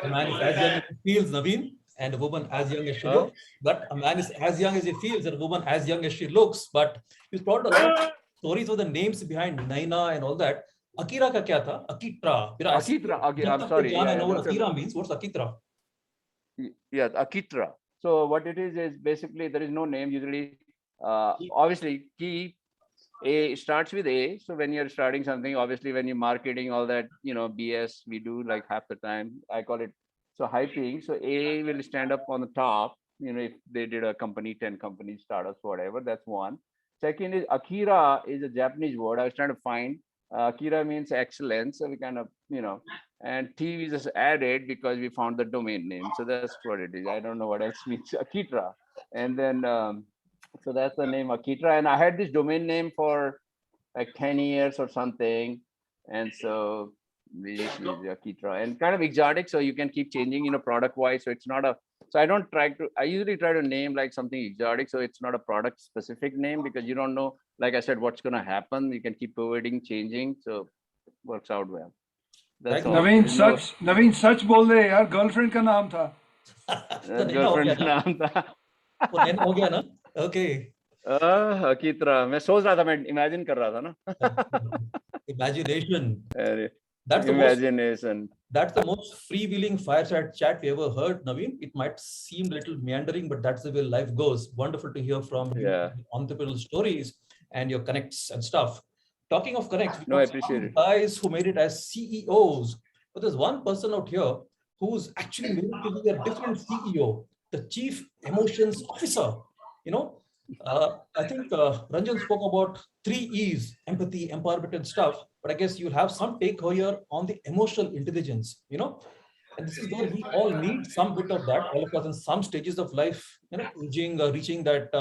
A man is as young as he feels, Naveen, and a woman as young as she looks. But a man is as young as he feels, and a woman as young as she looks. But you brought a lot of stories of the names behind Naina and all that. Akira ka kya tha? Akitra. Akitra. I'm sorry. Yeah, I know what Akira means. What's Akitra? Yeah, Akitra. So what it is basically there is no name usually. Obviously, key A starts with A. So when you're starting something, obviously when you're marketing all that, BS we do like half the time. I call it so hyping. So A will stand up on the top. If they did a company, 10 companies, startups, whatever. That's one. Second is Akira is a Japanese word. I was trying to find. Akira means excellence. So we kind of, and T we just added because we found the domain name. So that's what it is. I don't know what else means Akitra. And then, so that's the name Akitra. And I had this domain name for like 10 years or something. And so we just use Akitra and kind of exotic. So you can keep changing, product wise. So it's not so I usually try to name like something exotic. So it's not a product specific name because you don't know, like I said, what's going to happen. You can keep pivoting, changing. So it works out well. That's all. Naveen, सच बोल रहे यार, girlfriend का नाम था. Girlfriend का नाम था. वो नैना हो गया ना? Okay. Akitra. मैं सोच रहा था, मैं imagine कर रहा था ना. Imagination. That's imagination. That's the most freewheeling fireside chat we ever heard, Naveen. It might seem a little meandering, but that's the way life goes. Wonderful to hear from you, entrepreneurial stories and your connects and stuff. Talking of connects, I appreciate it. Guys who made it as CEOs, but there's one person out here who's actually made it to be a different CEO, the Chief Emotions Officer. I think Ranjan spoke about 3 E's, empathy, empowerment and stuff, but I guess you'll have some take here on the emotional intelligence, and this is where we all need some bit of that, all of us in some stages of life, aging, reaching that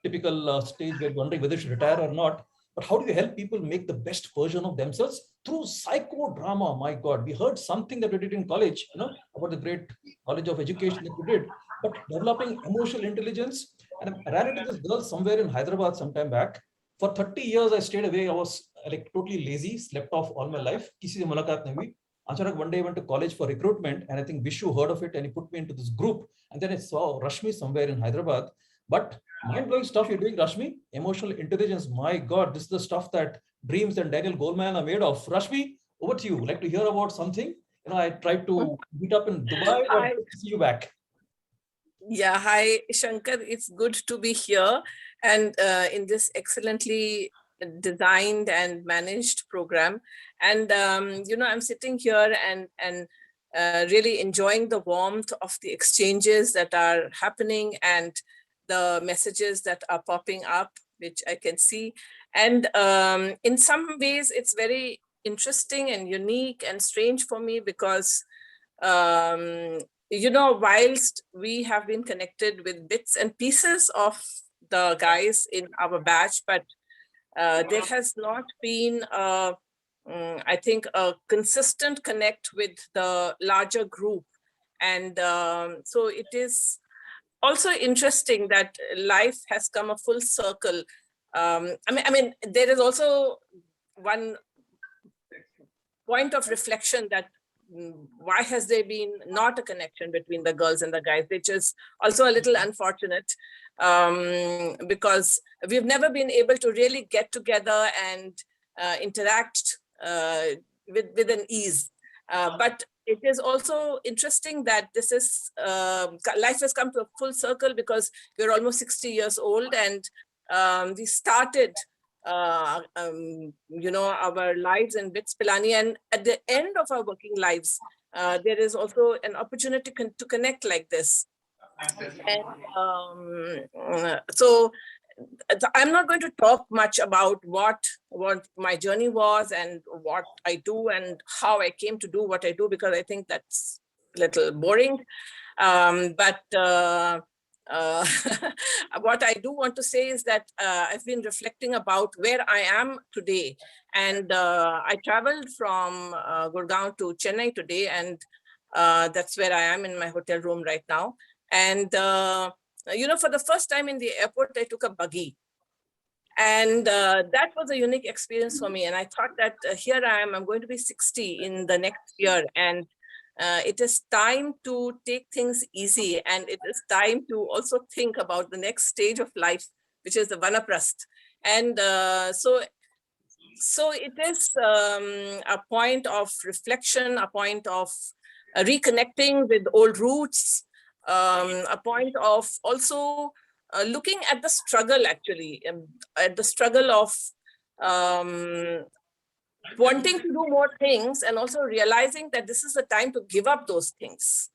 typical stage where you're wondering whether you should retire or not. But how do you help people make the best version of themselves through psychodrama? My God, we heard something that we did in college, about the great college of education that we did, but developing emotional intelligence. And I ran into this girl somewhere in Hyderabad sometime back. For 30 years, I stayed away. I was like totally lazy, slept off all my life. Kisi se mulaqat nahi hui. Achanak one day I went to college for recruitment, and I think Vishu heard of it and he put me into this group. And then I saw Rashmi somewhere in Hyderabad. But mind-blowing stuff you're doing, Rashmi. Emotional intelligence. My God, this is the stuff that Dreams and Daniel Goleman are made of. Rashmi, over to you. Like to hear about something? I tried to meet up in Dubai, but see you back. Yeah, hi, Shankar. It's good to be here and in this excellently designed and managed program. And, I'm sitting here and really enjoying the warmth of the exchanges that are happening and the messages that are popping up, which I can see. And in some ways, it's very interesting and unique and strange for me because whilst we have been connected with bits and pieces of the guys in our batch, but there has not been, I think, a consistent connect with the larger group. And so it is also interesting that life has come a full circle. I mean, there is also one point of reflection that why has there been not a connection between the girls and the guys, which is also a little unfortunate because we've never been able to really get together and interact with an ease. But it is also interesting that this is, life has come to a full circle because we're almost 60 years old and we started our lives in BITS Pilani. And at the end of our working lives, there is also an opportunity to connect like this. And so I'm not going to talk much about what my journey was and what I do and how I came to do what I do, because I think that's a little boring. But what I do want to say is that I've been reflecting about where I am today. And I traveled from Gurgaon to Chennai today, and that's where I am in my hotel room right now. And, for the first time in the airport, I took a buggy. And that was a unique experience for me. And I thought that here I am, I'm going to be 60 in the next year. And it is time to take things easy. And it is time to also think about the next stage of life, which is the Vanaprast. And so it is a point of reflection, a point of reconnecting with old roots, a point of also looking at the struggle, actually, at the struggle of wanting to do more things, and also realizing that this is the time to give up those things.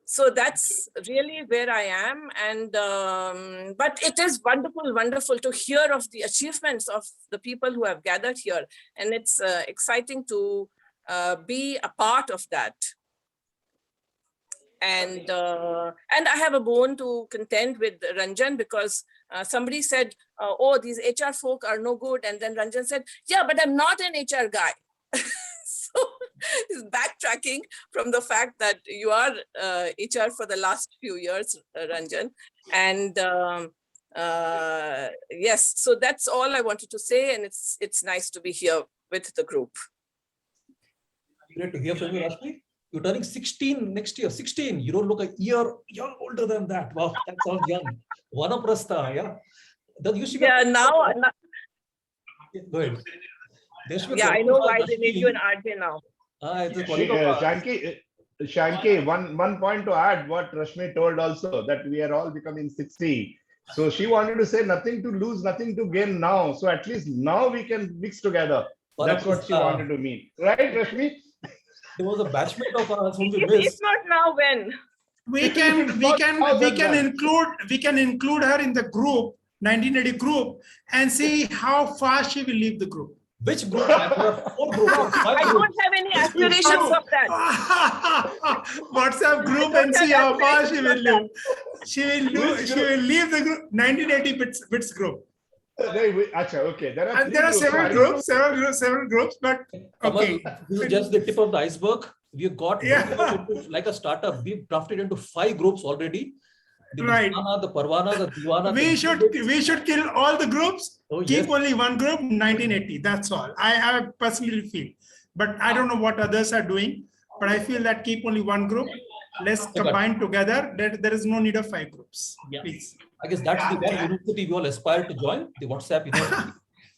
So that's really where I am. And but it is wonderful to hear of the achievements of the people who have gathered here. And it's exciting to be a part of that. And I have a bone to contend with Ranjan, because somebody said, oh, these HR folk are no good. And then Ranjan said, yeah, but I'm not an HR guy. So he's backtracking from the fact that you are HR for the last few years, Ranjan. And yes, so that's all I wanted to say. And it's nice to be here with the group. Great to hear from you, Rashmi. You're turning 16 next year. 16. You don't look a year older than that. Wow, that sounds young. Vanaprastha, yeah. That used to be. Yeah, now. Go ahead. Yeah, I know why they made you an RJ now. Shanki, one point to add what Rashmi told also, that we are all becoming 60. So she wanted to say nothing to lose, nothing to gain now. So at least now we can mix together. That's what she wanted to mean. Right, Rashmi? There was a batchmate of us whom we If missed. not now, when? We can include her in the group, 1980 group, and see how fast she will leave the group. Which group? I don't have any aspirations of that. WhatsApp group and see how fast she will leave. She will leave the group, 1980 bits group. Okay. There are several groups, but okay. This is just the tip of the iceberg. We've got like a startup. We've drafted into 5 groups already. The Mustana, the Parwana, the Diwana. We should kill all the groups. Keep only one group, 1980. That's all. I personally feel, but I don't know what others are doing. But I feel that keep only one group. Let's combine together. There is no need of 5 groups. Yeah. Please. I guess that's the one university we all aspire to join, the WhatsApp University.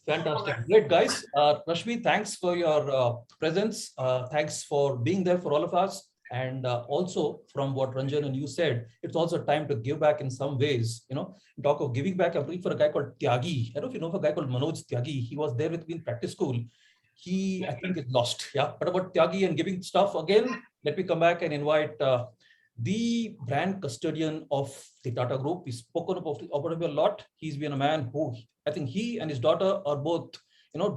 Fantastic. Great, guys. Rashmi, thanks for your presence. Thanks for being there for all of us. And also from what Ranjan and you said, it's also time to give back in some ways. Talk of giving back, I'm looking for a guy called Tyagi. I don't know if you know of a guy called Manoj Tyagi. He was there with me in practice school. He, I think, is lost. Yeah. But about Tyagi and giving stuff, again, let me come back and invite the brand custodian of the Tata Group. We've spoken about him a lot. He's been a man who, I think he and his daughter are both,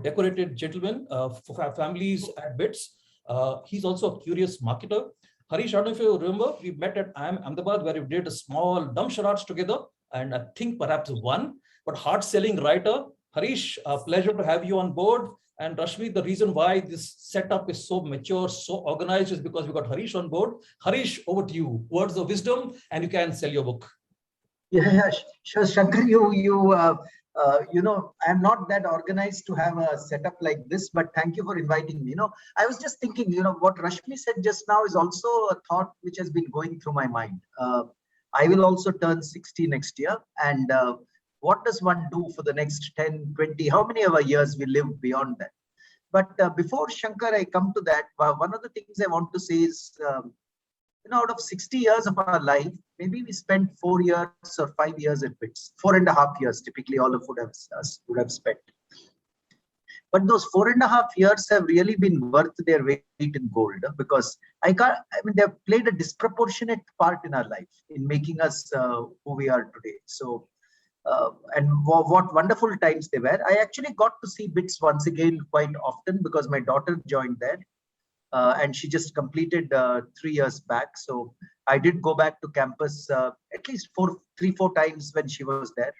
decorated gentlemen for families at BITS. He's also a curious marketer. Harish, I don't know if you remember, we met at Ahmedabad where we did a small dumb charades together, and I think perhaps one, but hard-selling writer. Harish, a pleasure to have you on board. And Rashmi, the reason why this setup is so mature, so organized is because we got Harish on board. Harish, over to you. Words of wisdom, and you can sell your book. Yeah, sure, Shankar, I'm not that organized to have a setup like this, but thank you for inviting me. I was just thinking, what Rashmi said just now is also a thought which has been going through my mind. I will also turn 60 next year. And what does one do for the next 10, 20, how many of our years we live beyond that? But before Shankar, I come to that, one of the things I want to say is, out of 60 years of our life, maybe we spent 4 years or 5 years at BITS, 4.5 years, typically all of us would have spent. But those 4.5 years have really been worth their weight in gold, because they've played a disproportionate part in our life in making us who we are today. So, and what wonderful times they were. I actually got to see BITS once again quite often because my daughter joined there. And she just completed 3 years back. So I did go back to campus at least 3-4 times when she was there.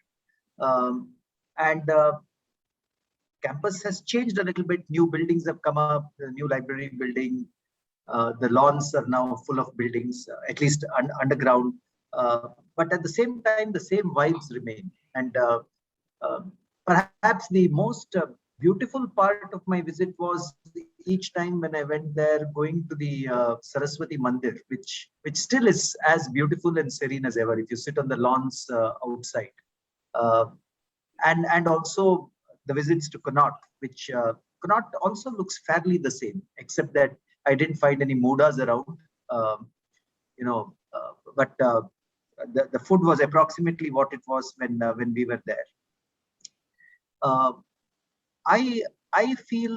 Campus has changed a little bit. New buildings have come up, the new library building. The lawns are now full of buildings, at least underground. But at the same time, the same vibes remain. And perhaps the most beautiful part of my visit was each time when I went there, going to the Saraswati Mandir, which still is as beautiful and serene as ever if you sit on the lawns outside. And also the visits to Connaught, which Connaught also looks fairly the same, except that I didn't find any Mudas around, but the food was approximately what it was when we were there. I feel,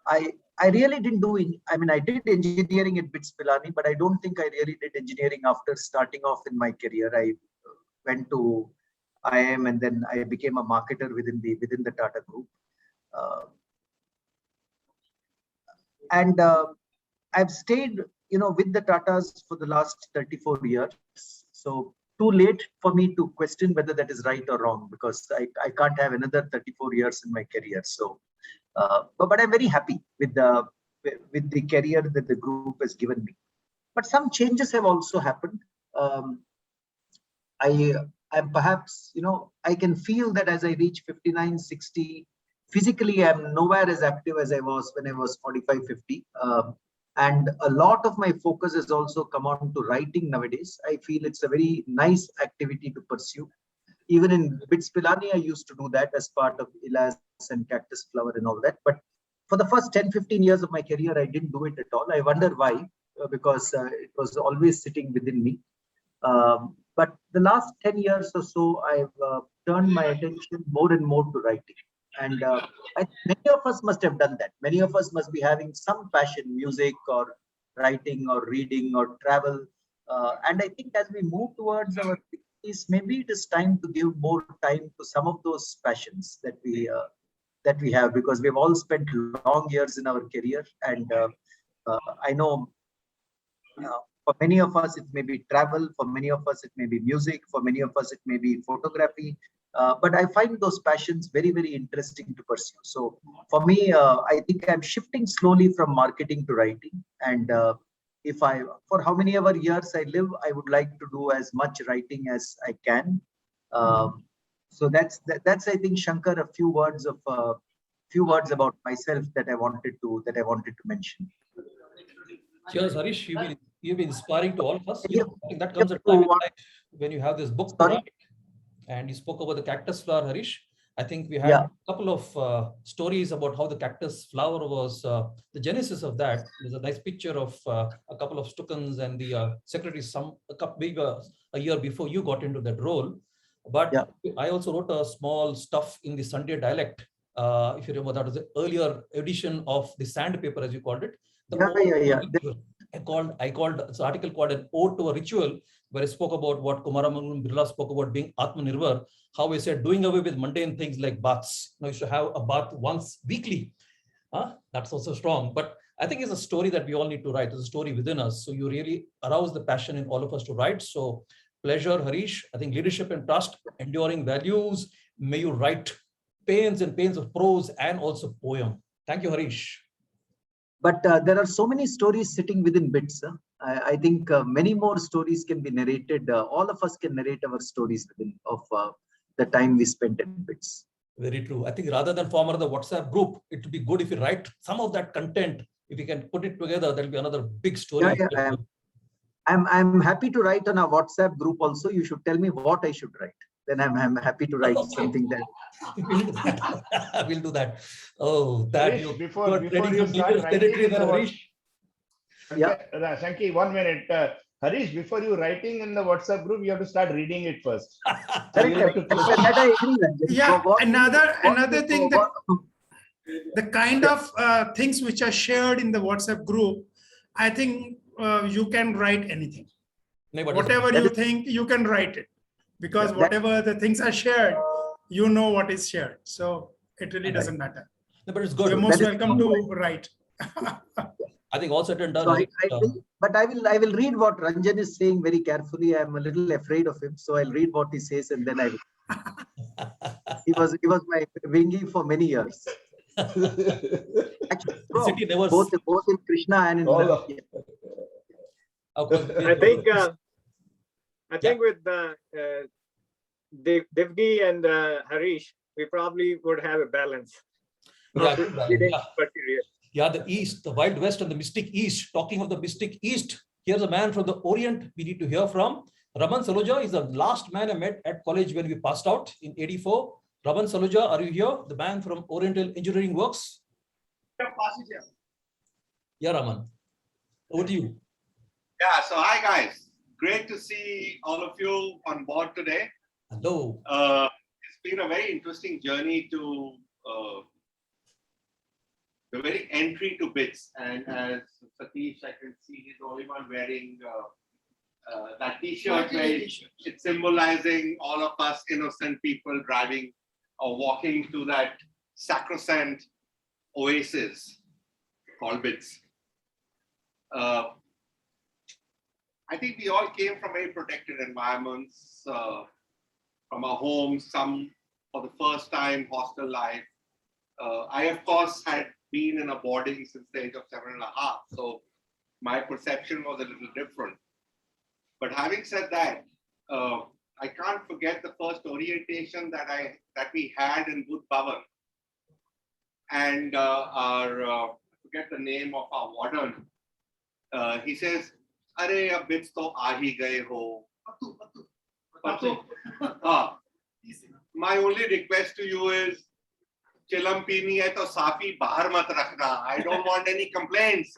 I really didn't do, I did engineering at BITS Pilani, but I don't think I really did engineering after starting off in my career. I went to IIM and then I became a marketer within the Tata Group. I've stayed, with the Tatas for the last 34 years. So too late for me to question whether that is right or wrong, because I can't have another 34 years in my career. So, but I'm very happy with the career that the group has given me. But some changes have also happened. I'm perhaps, I can feel that as I reach 59, 60, physically, I'm nowhere as active as I was when I was 45, 50. And a lot of my focus has also come on to writing nowadays. I feel it's a very nice activity to pursue. Even in BITS Pilani, I used to do that as part of Ilas and Cactus Flower and all that. But for the first 10, 15 years of my career, I didn't do it at all. I wonder why, because it was always sitting within me. But the last 10 years or so, I've turned my attention more and more to writing. And many of us must have done that. Many of us must be having some passion, music or writing or reading or travel. And I think as we move towards our 60s, maybe it is time to give more time to some of those passions that we have, because we've all spent long years in our career. And I know for many of us, it may be travel. For many of us, it may be music. For many of us, it may be photography. But I find those passions very, very interesting to pursue. So for me, I think I'm shifting slowly from marketing to writing. And for how many ever years I live, I would like to do as much writing as I can. So that's I think, Shankar, a few words about myself that I wanted to mention. Cheers, Harish. You've been inspiring to all of us. I think that comes at time in life when you have this book to write. And you spoke about the cactus flower, Harish. I think we had a couple of stories about how the cactus flower was the genesis of that. There's a nice picture of a couple of Stuckans and the secretary a year before you got into that role. But I also wrote a small stuff in the Sunday dialect. If you remember, that was the earlier edition of the sandpaper, as you called it. I called this article called An Ode to a Ritual, where I spoke about what Kumaramangalam Birla spoke about being Atmanirbhar, how we said doing away with mundane things like baths. You should have a bath once weekly. That's also strong. But I think it's a story that we all need to write. It's a story within us. So you really arouse the passion in all of us to write. So pleasure, Harish. I think leadership and trust, enduring values. May you write pains and pains of prose and also poem. Thank you, Harish. But there are so many stories sitting within BITS. I think many more stories can be narrated. All of us can narrate our stories within of the time we spent at BITS. Very true. I think rather than form another WhatsApp group, it would be good if you write some of that content. If you can put it together, that'll be another big story. I'm happy to write on a WhatsApp group also. You should tell me what I should write. Then I'm happy to write something that. We'll do that. Oh, that Harish, before you start writing, Yeah. Sanki, 1 minute. Harish, before you writing in the WhatsApp group, you have to start reading it first. So Correct. you have to That I agree, Ranjan. Yeah, So another thing, the kind of things which are shared in the WhatsApp group, I think you can write anything. Whatever you think, you can write it, because whatever the things are shared, you know what is shared. So it really doesn't matter. No, but it's good. You're most welcome to write. I think all said and done. So I will read what Ranjan is saying very carefully. I'm a little afraid of him, so I'll read what he says and then I will. He was my wingy for many years. Actually, both in Krishna and in I think with Devgi and Harish, we probably would have a balance. Yeah, the East, the Wild West and the Mystic East. Talking of the Mystic East, here's a man from the Orient we need to hear from. Raman Saluja is the last man I met at college when we passed out in '84. Raman Saluja, are you here? The man from Oriental Engineering Works. Yeah, Raman. Over to you. Yeah, so hi guys. Great to see all of you on board today. Hello. It's been a very interesting journey to the very entry to BITS. And as Satish, I can see he's the only one wearing that t-shirt where it's symbolizing all of us innocent people driving or walking to that sacrosanct oasis called BITS. I think we all came from very protected environments, from our homes, some for the first time, hostel life. I, of course, had been in a boarding since the age of 7.5, so my perception was a little different. But having said that, I can't forget the first orientation that we had in Buddh Bhavan. And I forget the name of our warden. He says, "Are ab BITS to aa hi gaye ho." My only request to you is, chilam peeni hai to safi bahar mat rakhna. I don't want any complaints.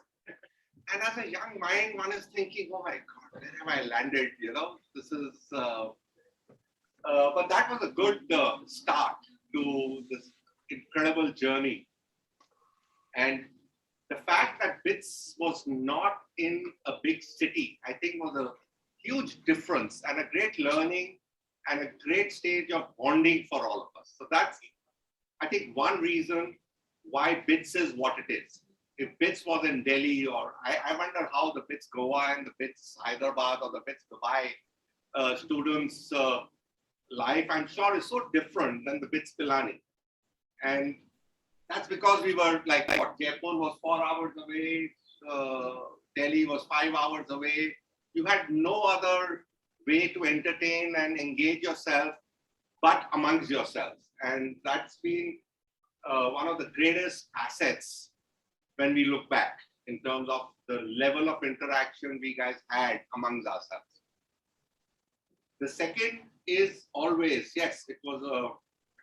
And as a young mind, one is thinking, oh my God, where have I landed? You know, this is, but that was a good start to this incredible journey. And the fact that BITS was not in a big city, I think was a huge difference and a great learning and a great stage of bonding for all of us. So that's, I think, one reason why BITS is what it is. If BITS was in Delhi, or I wonder how the BITS Goa and the BITS Hyderabad or the BITS Dubai students' life, I'm sure, is so different than the BITS Pilani. And that's because we were like, what, Jaipur was 4 hours away, Delhi was 5 hours away. You had no other way to entertain and engage yourself but amongst yourselves. And that's been one of the greatest assets when we look back in terms of the level of interaction we guys had amongst ourselves. The second is always, yes, it was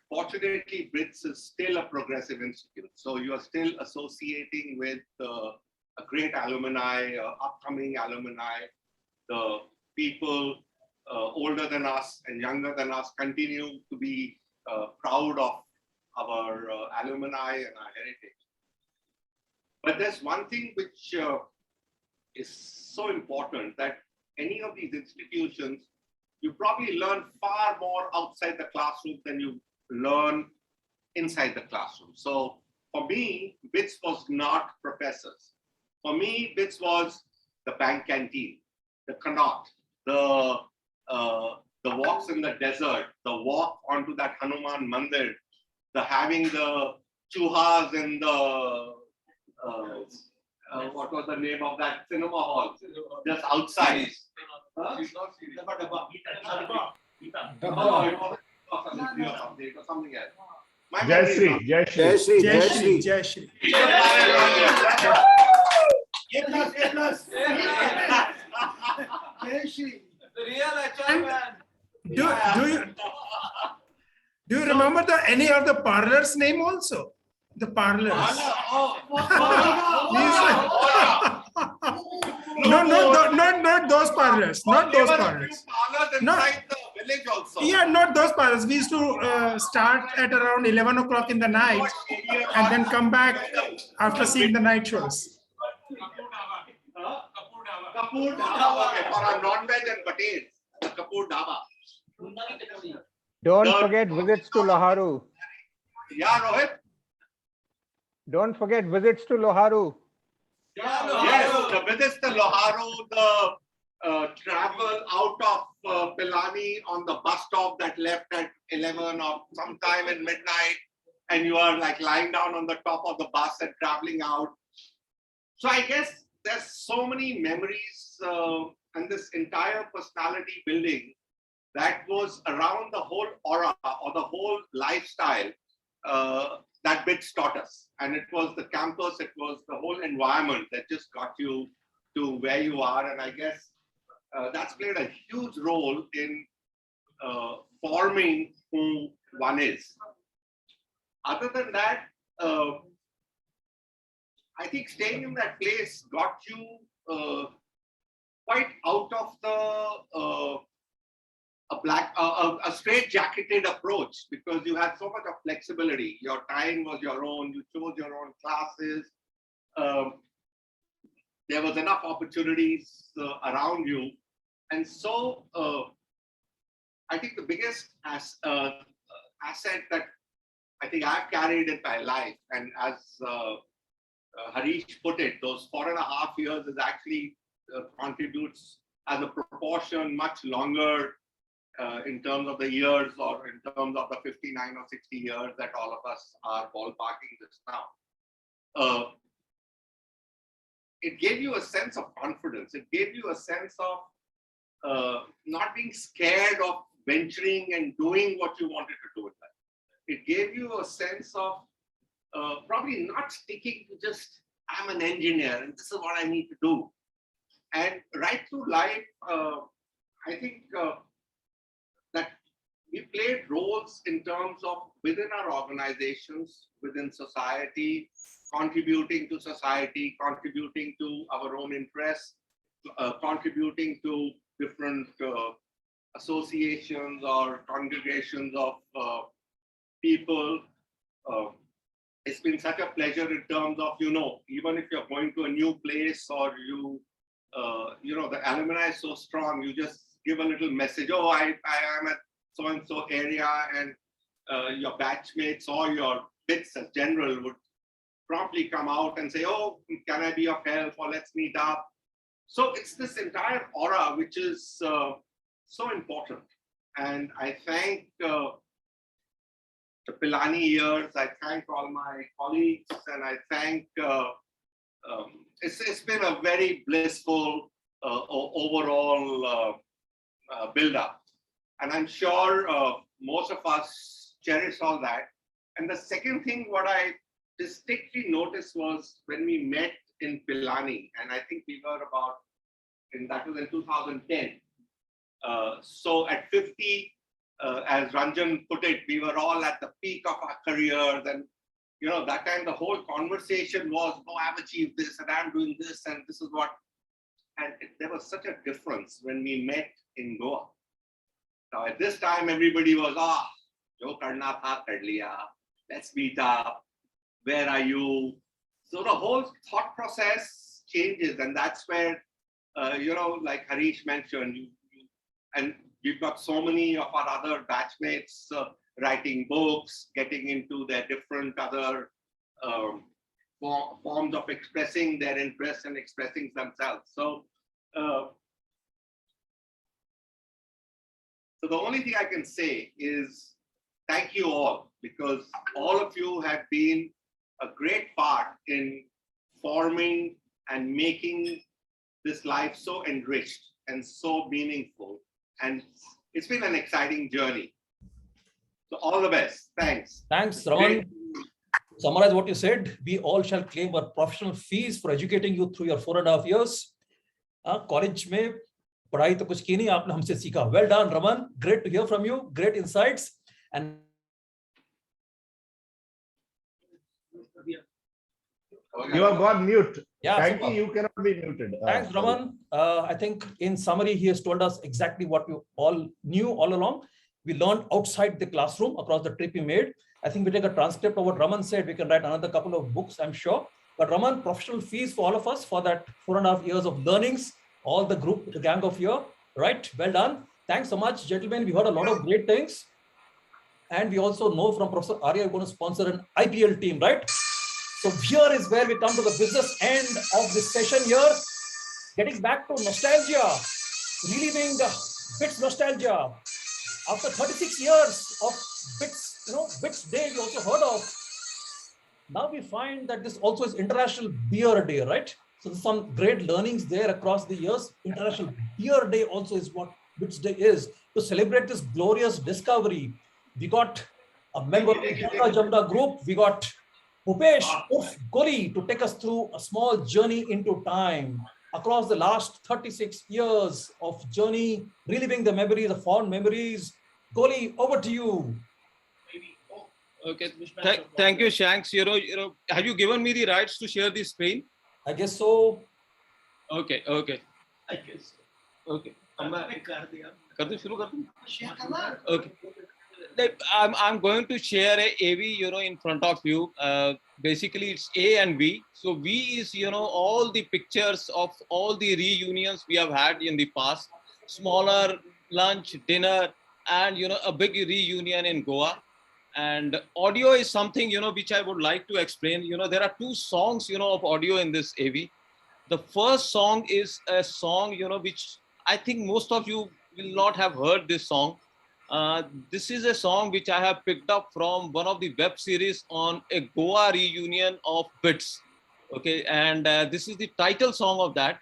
fortunately, BITS is still a progressive institute. So you are still associating with a great alumni, upcoming alumni. The people older than us and younger than us continue to be proud of our alumni and our heritage. But there's one thing which is so important, that any of these institutions, you probably learn far more outside the classroom than you learn inside the classroom. So for me, BITS was not professors. For me, BITS was the bank canteen, the Connaught, the walks in the desert, the walk onto that Hanuman Mandir, the having the chuhas in the what was the name of that cinema hall? Just outside. Something else. Jai Shri. The real HR man. Do you remember any of the parlors' name also? The parlors. Not those parlors. Not those parlors. Inside the village also. Yeah, not those parlors. We used to start at around 11 o'clock in the night and then come back after seeing the night shows. Kapoor Dhaba, okay, for our non-veg and patel. Kapoor Dhaba. Don't forget visits to Loharu. Yeah, Rohit. Don't forget visits to Loharu. Yes, the visits to Loharu, the travel out of Pilani on the bus stop that left at 11 or sometime in midnight, and you are like lying down on the top of the bus and traveling out. So I guess there's so many memories and this entire personality building that was around the whole aura or the whole lifestyle that BITS taught us. And it was the campus, it was the whole environment that just got you to where you are. And I guess that's played a huge role in forming who one is. Other than that, I think staying in that place got you quite out of the a straight-jacketed approach, because you had so much of flexibility. Your time was your own. You chose your own classes. There was enough opportunities around you, and so I think the biggest asset that I think I've carried in my life, and as Harish put it, those 4.5 years is actually contributes as a proportion much longer in terms of the years, or in terms of the 59 or 60 years that all of us are ballparking this now. It gave you a sense of confidence. It gave you a sense of not being scared of venturing and doing what you wanted to do with life. It gave you a sense of probably not sticking to just, I'm an engineer and this is what I need to do. And right through life, I think that we played roles in terms of within our organizations, within society, contributing to society, contributing to our own interests, contributing to different associations or congregations of people. It's been such a pleasure in terms of, even if you're going to a new place or the alumni is so strong, you just give a little message. Oh, I am at so-and-so area, and your batchmates or your BITS as general would promptly come out and say, oh, can I be of help, or let's meet up. So it's this entire aura which is so important. And I thank the Pilani years, I thank all my colleagues, and I thank, it's been a very blissful overall build-up. And I'm sure most of us cherish all that. And the second thing, what I distinctly noticed was when we met in Pilani, and I think we were that was in 2010. So at 50, as Ranjan put it, we were all at the peak of our careers. And, that time the whole conversation was, oh, I've achieved this and I'm doing this and this is what. And there was such a difference when we met in Goa. Now at this time, everybody was, jo karna tha kar liya, let's meet up, where are you? So the whole thought process changes, and that's where, like Harish mentioned, and we've got so many of our other batchmates writing books, getting into their different other forms of expressing their interests and expressing themselves. So, so the only thing I can say is thank you all, because all of you have been a great part in forming and making this life so enriched and so meaningful. And it's been an exciting journey. So all the best. Thanks. Thanks, Raman. Summarize what you said. We all shall claim our professional fees for educating you through your 4.5 years. College में पढ़ाई तो कुछ की नहीं, आपने हमसे सीखा. Well done, Raman. Great to hear from you. Great insights. And You have got mute. Yeah, Frankie, super. you cannot be muted. Thanks, Sorry. Raman. I think in summary, he has told us exactly what we all knew all along. We learned outside the classroom across the trip we made. I think we take a transcript of what Raman said. We can write another couple of books, I'm sure. But Raman, professional fees for all of us for that 4.5 years of learnings, all the group, the gang of here, right? Well done. Thanks so much, gentlemen. We heard a lot of great things. And we also know from Professor Arya, we're going to sponsor an IPL team, right? So here is where we come to the business end of this session here. Getting back to nostalgia, reliving the BITS nostalgia. After 36 years of BITS, BITS Day we also heard of. Now we find that this also is International Beer Day, right? So there's some great learnings there across the years. International Beer Day also is what BITS Day is. To celebrate this glorious discovery, we got a member of the Jamda group. We got Bhupesh Urf Goli to take us through a small journey into time across the last 36 years of journey, reliving the memories, the fond memories. Goli, over to you. Okay, thank you, Shanks. Have you given me the rights to share the screen? I guess so. Okay. I guess. Okay. Okay. I'm going to share a AV, in front of you. Basically, it's A and V. So V is, all the pictures of all the reunions we have had in the past, smaller lunch, dinner, and, a big reunion in Goa. And audio is something, which I would like to explain. There are two songs, of audio in this AV. The first song is a song, which I think most of you will not have heard this song. This is a song which I have picked up from one of the web series on a Goa reunion of BITS. Okay, and this is the title song of that.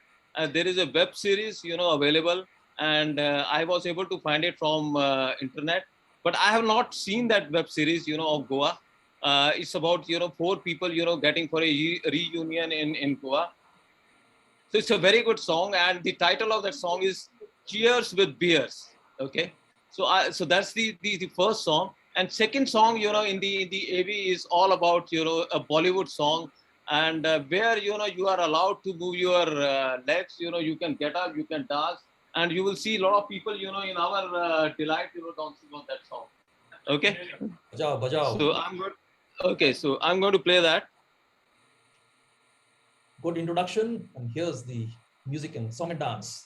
There is a web series, available, and I was able to find it from internet. But I have not seen that web series, of Goa. It's about, 4 people, getting for a reunion in Goa. So it's a very good song, and the title of that song is Cheers with Beers. Okay. So that's the first song, and second song, in the AV is all about, a Bollywood song, and where, you are allowed to move your legs, you can get up, you can dance, and you will see a lot of people, in our delight, dancing on that song. Okay. Bajao, bajao. So I'm going to play that. Good introduction, and here's the music and song and dance.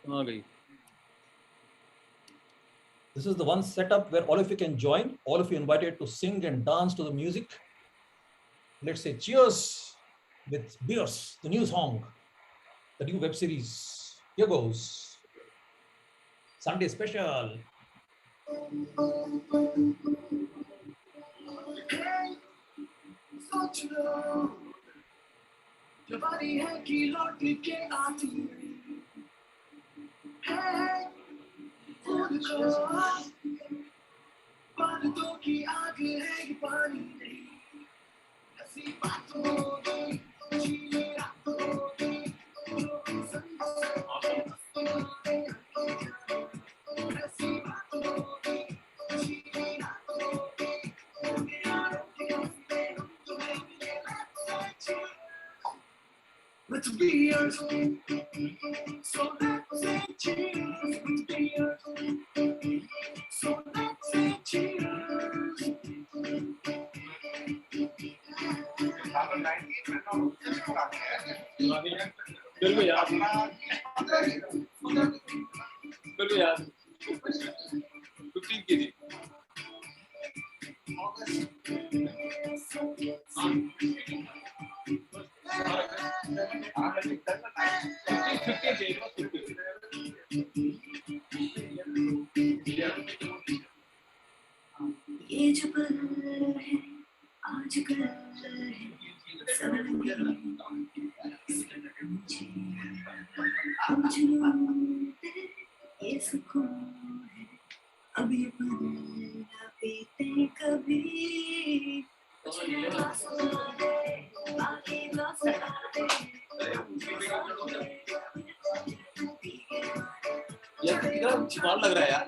Okay. This is the one setup where all of you can join, all of you invited to sing and dance to the music. Let's say cheers with beers, the new song, the new web series. Here goes. Sunday special. With beers, so let's say cheers with beers. So let's say cheers. बिल्कुल यार 15 kg. ये जो पल है आजकल है ये सुकून है अब ये पल ना बीते कभी कौन लग रहा है यार?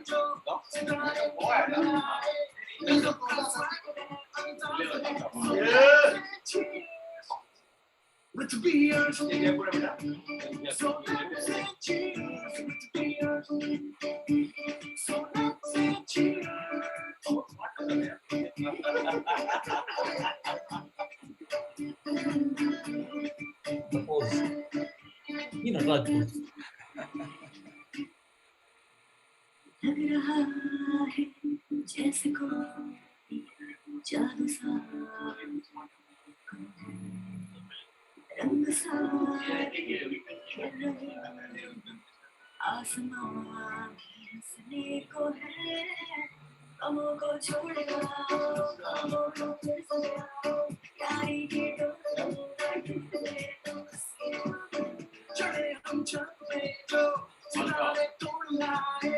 The pose. You know, Raj pose. लग रहा है जैसे कोई जादू सा रंग सा खेल रहे आसमां भी हंसने को है गमों को छोड़ आओ गमों को फिर से आओ प्यारी के चढ़े हम चढ़े जो सितारे तोड़ लाए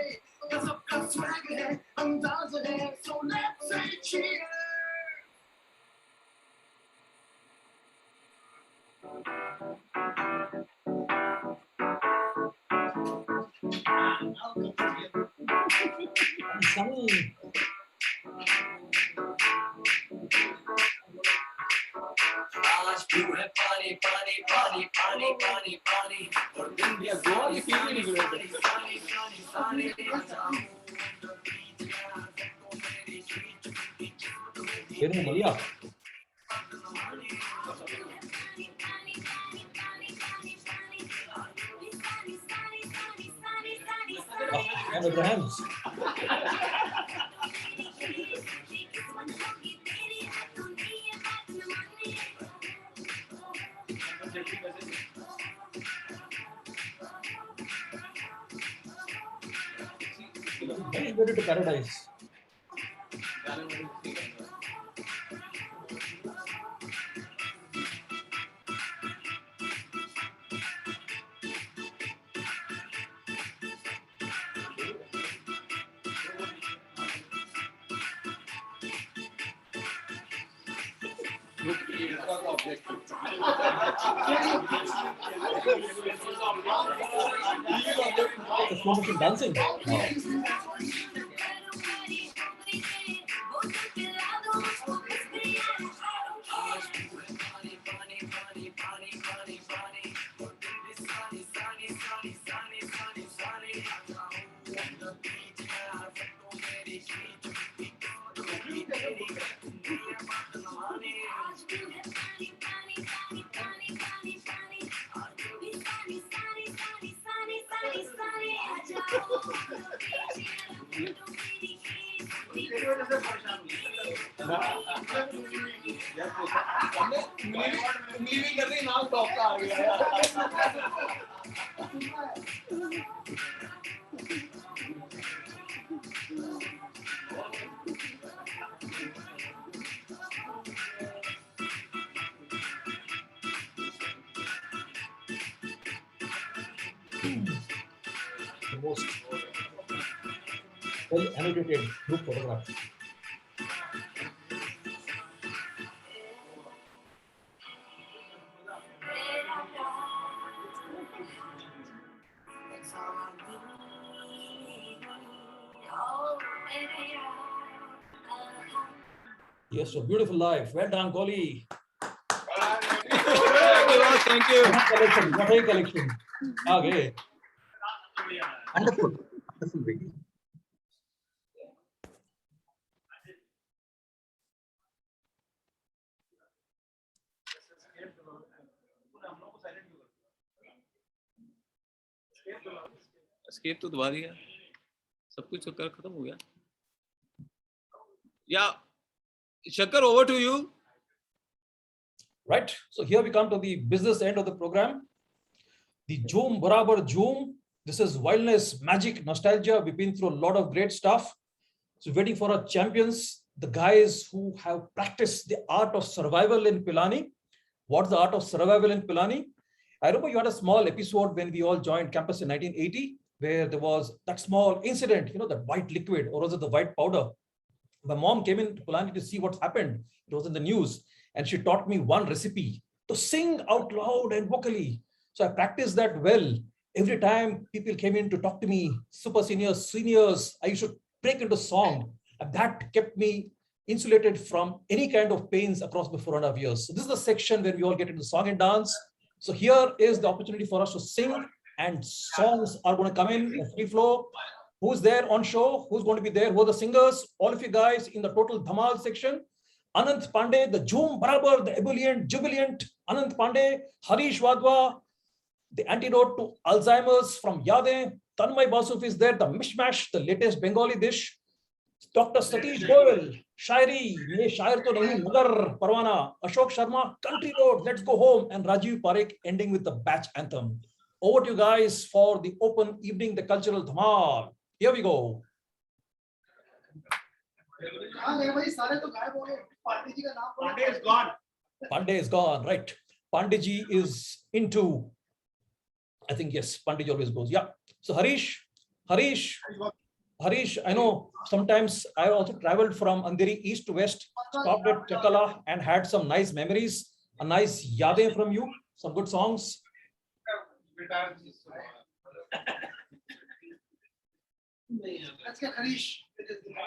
गजब का स्वैग है अंदाज है so let's say cheers Sunny. आज भी है पानी पानी पानी पानी पानी पानी और दिन भी गोवा की टीम भी निकले थे। पानी पानी पानी Very Malia. And Abrahams. Very good to paradise. Slow motion dancing. Wow. उंगली कर रही नाम टॉप का आ गया The most well annotated group photograph. Yes, a beautiful life. Well done, Kohli. Thank you. What collection? What a collection. Okay. Wonderful. Wonderful video. Escape तो दबा दिया सब कुछ चक्कर खत्म हो गया Yeah, Shankar, over to you. Right. So here we come to the business end of the program. The Zoom, Barabar Zoom. This is wildness, magic, nostalgia. We've been through a lot of great stuff. So waiting for our champions, the guys who have practiced the art of survival in Pilani. What's the art of survival in Pilani? I remember you had a small episode when we all joined campus in 1980, where there was that small incident, that white liquid, or was it the white powder? My mom came into Pilani to see what's happened. It was in the news. And she taught me one recipe to sing out loud and vocally. So I practiced that well. Every time people came in to talk to me, super seniors, seniors, I used to break into song. And that kept me insulated from any kind of pains across the 4.5 years. So this is the section where we all get into song and dance. So here is the opportunity for us to sing, and songs are going to come in free flow. Who's there on show? Who's going to be there? Who are the singers? All of you guys in the total Dhamal section. Anant Pandey, the Joom Barabar, the ebullient, jubilant Anant Pandey, Harish Wadhwa, the antidote to Alzheimer's from Yade, Tanmay Basuf is there, the mishmash, the latest Bengali dish, Dr. Satish Goel, Shairi, ye Shair to nahi magar Parwana, Ashok Sharma, Country Road, Let's Go Home, and Rajiv Parekh ending with the batch anthem. Over to you guys for the open evening, the cultural dhamal. Here we go. Pandey is gone. Pandey is gone, right? Pandeyji is into, I think, yes, Pandeyji always goes. Yeah. So Harish, I know sometimes I also traveled from Andheri east to west, stopped at Chakala and had some nice memories, a nice yade from you, some good songs.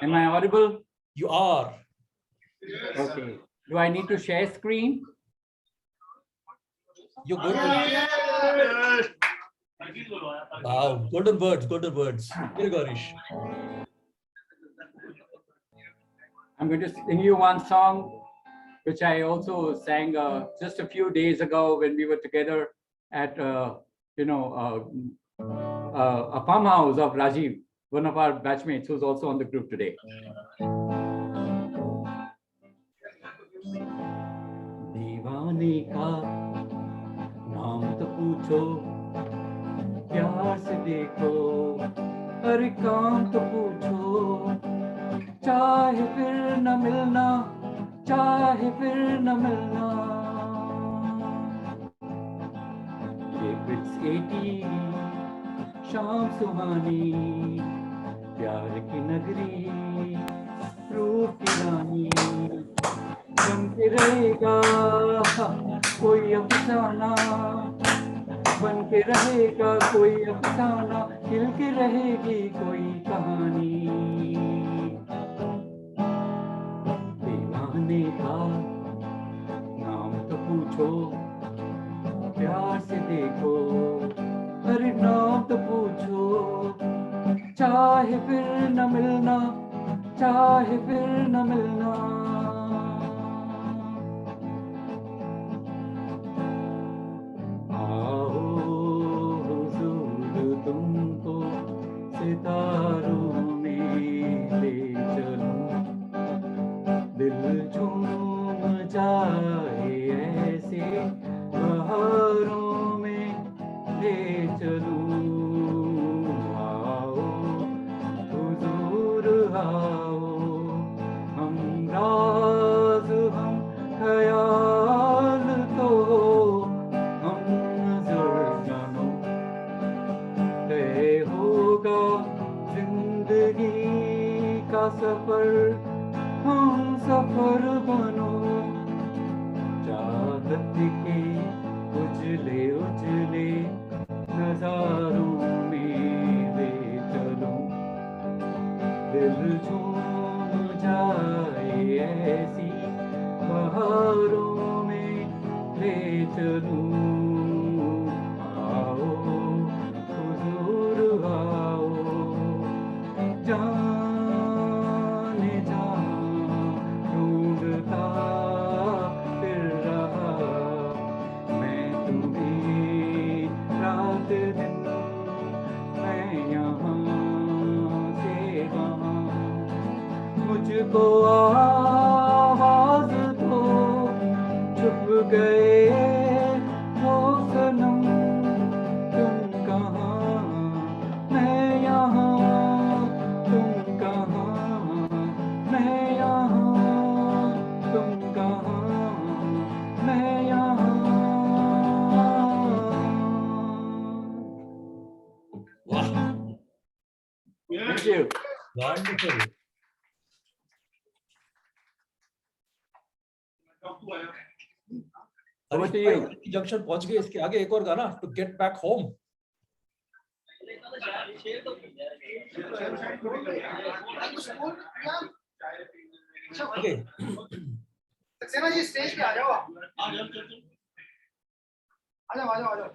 Am I audible? You are. Okay. Do I need to share screen? You're good. Wow, golden words, golden words. Here, Garish. I'm going to sing you one song, which I also sang just a few days ago when we were together at, a farmhouse of Rajiv, one of our batchmates who's also on the group today. दीवाने का नाम तो पूछो, प्यार से देखो, हर काम तो पूछो, चाहे फिर न मिलना, चाहे फिर न मिलना। ये बिट्स 80 शाम सुहानी, प्यार की नगरी, रूप की रानी, बन के रहेगा कोई अफसाना, बन के रहेगा कोई अफसाना, खिल के रहेगी कोई कहानी। दीवाने का नाम तो पूछो, प्यार से देखो, हर नाम तो पूछो, चाहे फिर न मिलना, चाहे फिर न मिलना। तुमको सितारों में ले चलूं, दिल झूम जाए ऐसे बहारों में ले चलूं। आओ हुजूर आओ, हम राज हम ख्याल तो हम नजर जानो, तय होगा जिंदगी का सफर, हम सफर बनो, चाहत के उजले उजले नजारों में ले चलो, दिल झूम जाए ऐसी बहारों में ले चलूं। आओ हुजूर आओ, जाने जान ढूंढता फिर रहा मैं तुम्हें, रात दिन मैं यहाँ से वहाँ, मुझको आवाज दो, छुप गए हो सनम, तुम कहाँ मैं यहाँ, तुम कहाँ मैं यहाँ, तुम कहाँ मैं यहाँ। Thank you. Wonderful. Over to you. Junction पहुंच गए, इसके आगे एक और गाना, to get back home. Okay. Saxena ji stage पे आ जाओ आप। आ जाओ।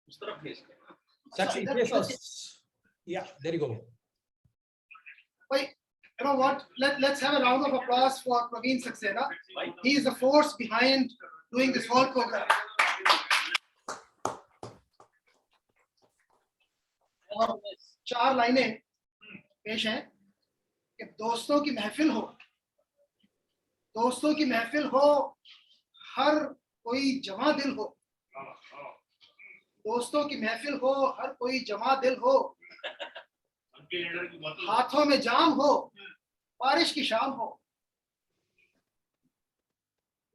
उस तरफ face. Sakshi, face us. Yeah, there you go. Wait, you know what? Let's have a round of applause for Praveen Saxena. He is the force behind doing this whole program. और 4 लाइनें पेश हैं कि दोस्तों की महफिल हो, हर कोई जमा दिल हो, दोस्तों की महफिल हो, हर कोई जमा दिल हो, हाथों में जाम हो, बारिश की शाम हो,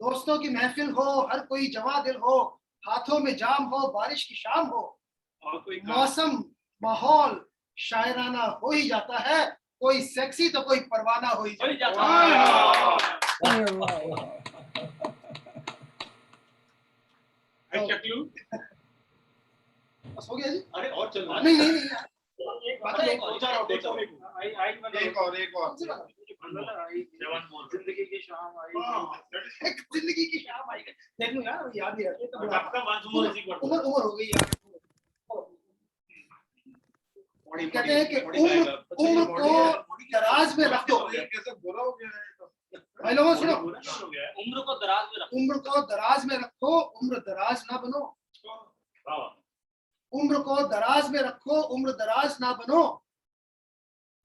दोस्तों की महफिल हो, हर कोई जमा दिल हो, हाथों में जाम हो, बारिश की शाम हो, मौसम माहौल शायराना हो ही जाता है, कोई सेक्सी तो कोई परवाना हो ही जाता है। बस हो गया जी? अरे और चल रहा है। नहीं एक और जिंदगी की शाम आई, देख लो यार, याद ही है। उम्र हो गई यार। कहते हैं कि उम्र को दराज में रख दो। भाई लोगों सुनो, उम्र को दराज में रखो, उम्र दराज ना बनो। उम्र को दराज में रखो, उम्र दराज ना बनो,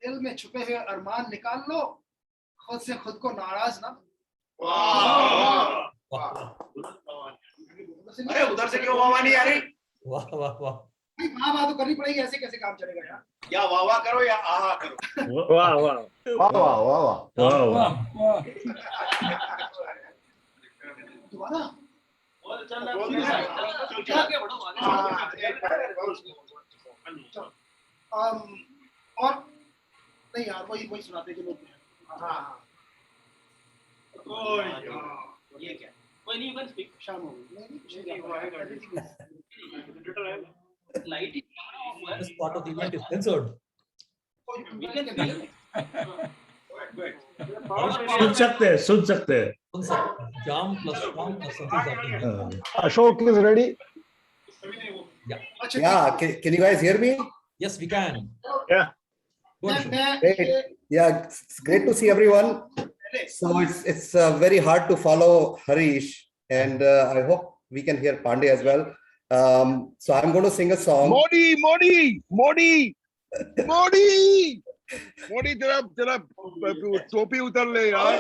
दिल में छुपे हुए अरमान निकाल लो, खुद से खुद को नाराज ना। अरे उधर से क्यों वाह नहीं आ रही? वाह वाह वाह। वाह तो करनी पड़ेगी, ऐसे कैसे काम चलेगा यार? या वाह करो या आहा करो। वाह दोबारा और नहीं यार, वही सुनाते जो लोग। ये क्या? कोई नहीं, बस शाम हो गई। This part of the event is censored. सुन सकते हैं। Jam plus song plus something happening. Ashok is ready. Yeah, can you guys hear me? Yes, we can. Yeah. Great. Yeah, it's great to see everyone. So it's very hard to follow Harish, and I hope we can hear Pandey as well. So I'm going to sing a song. Modi, तेरा टोपी उतर ले यार।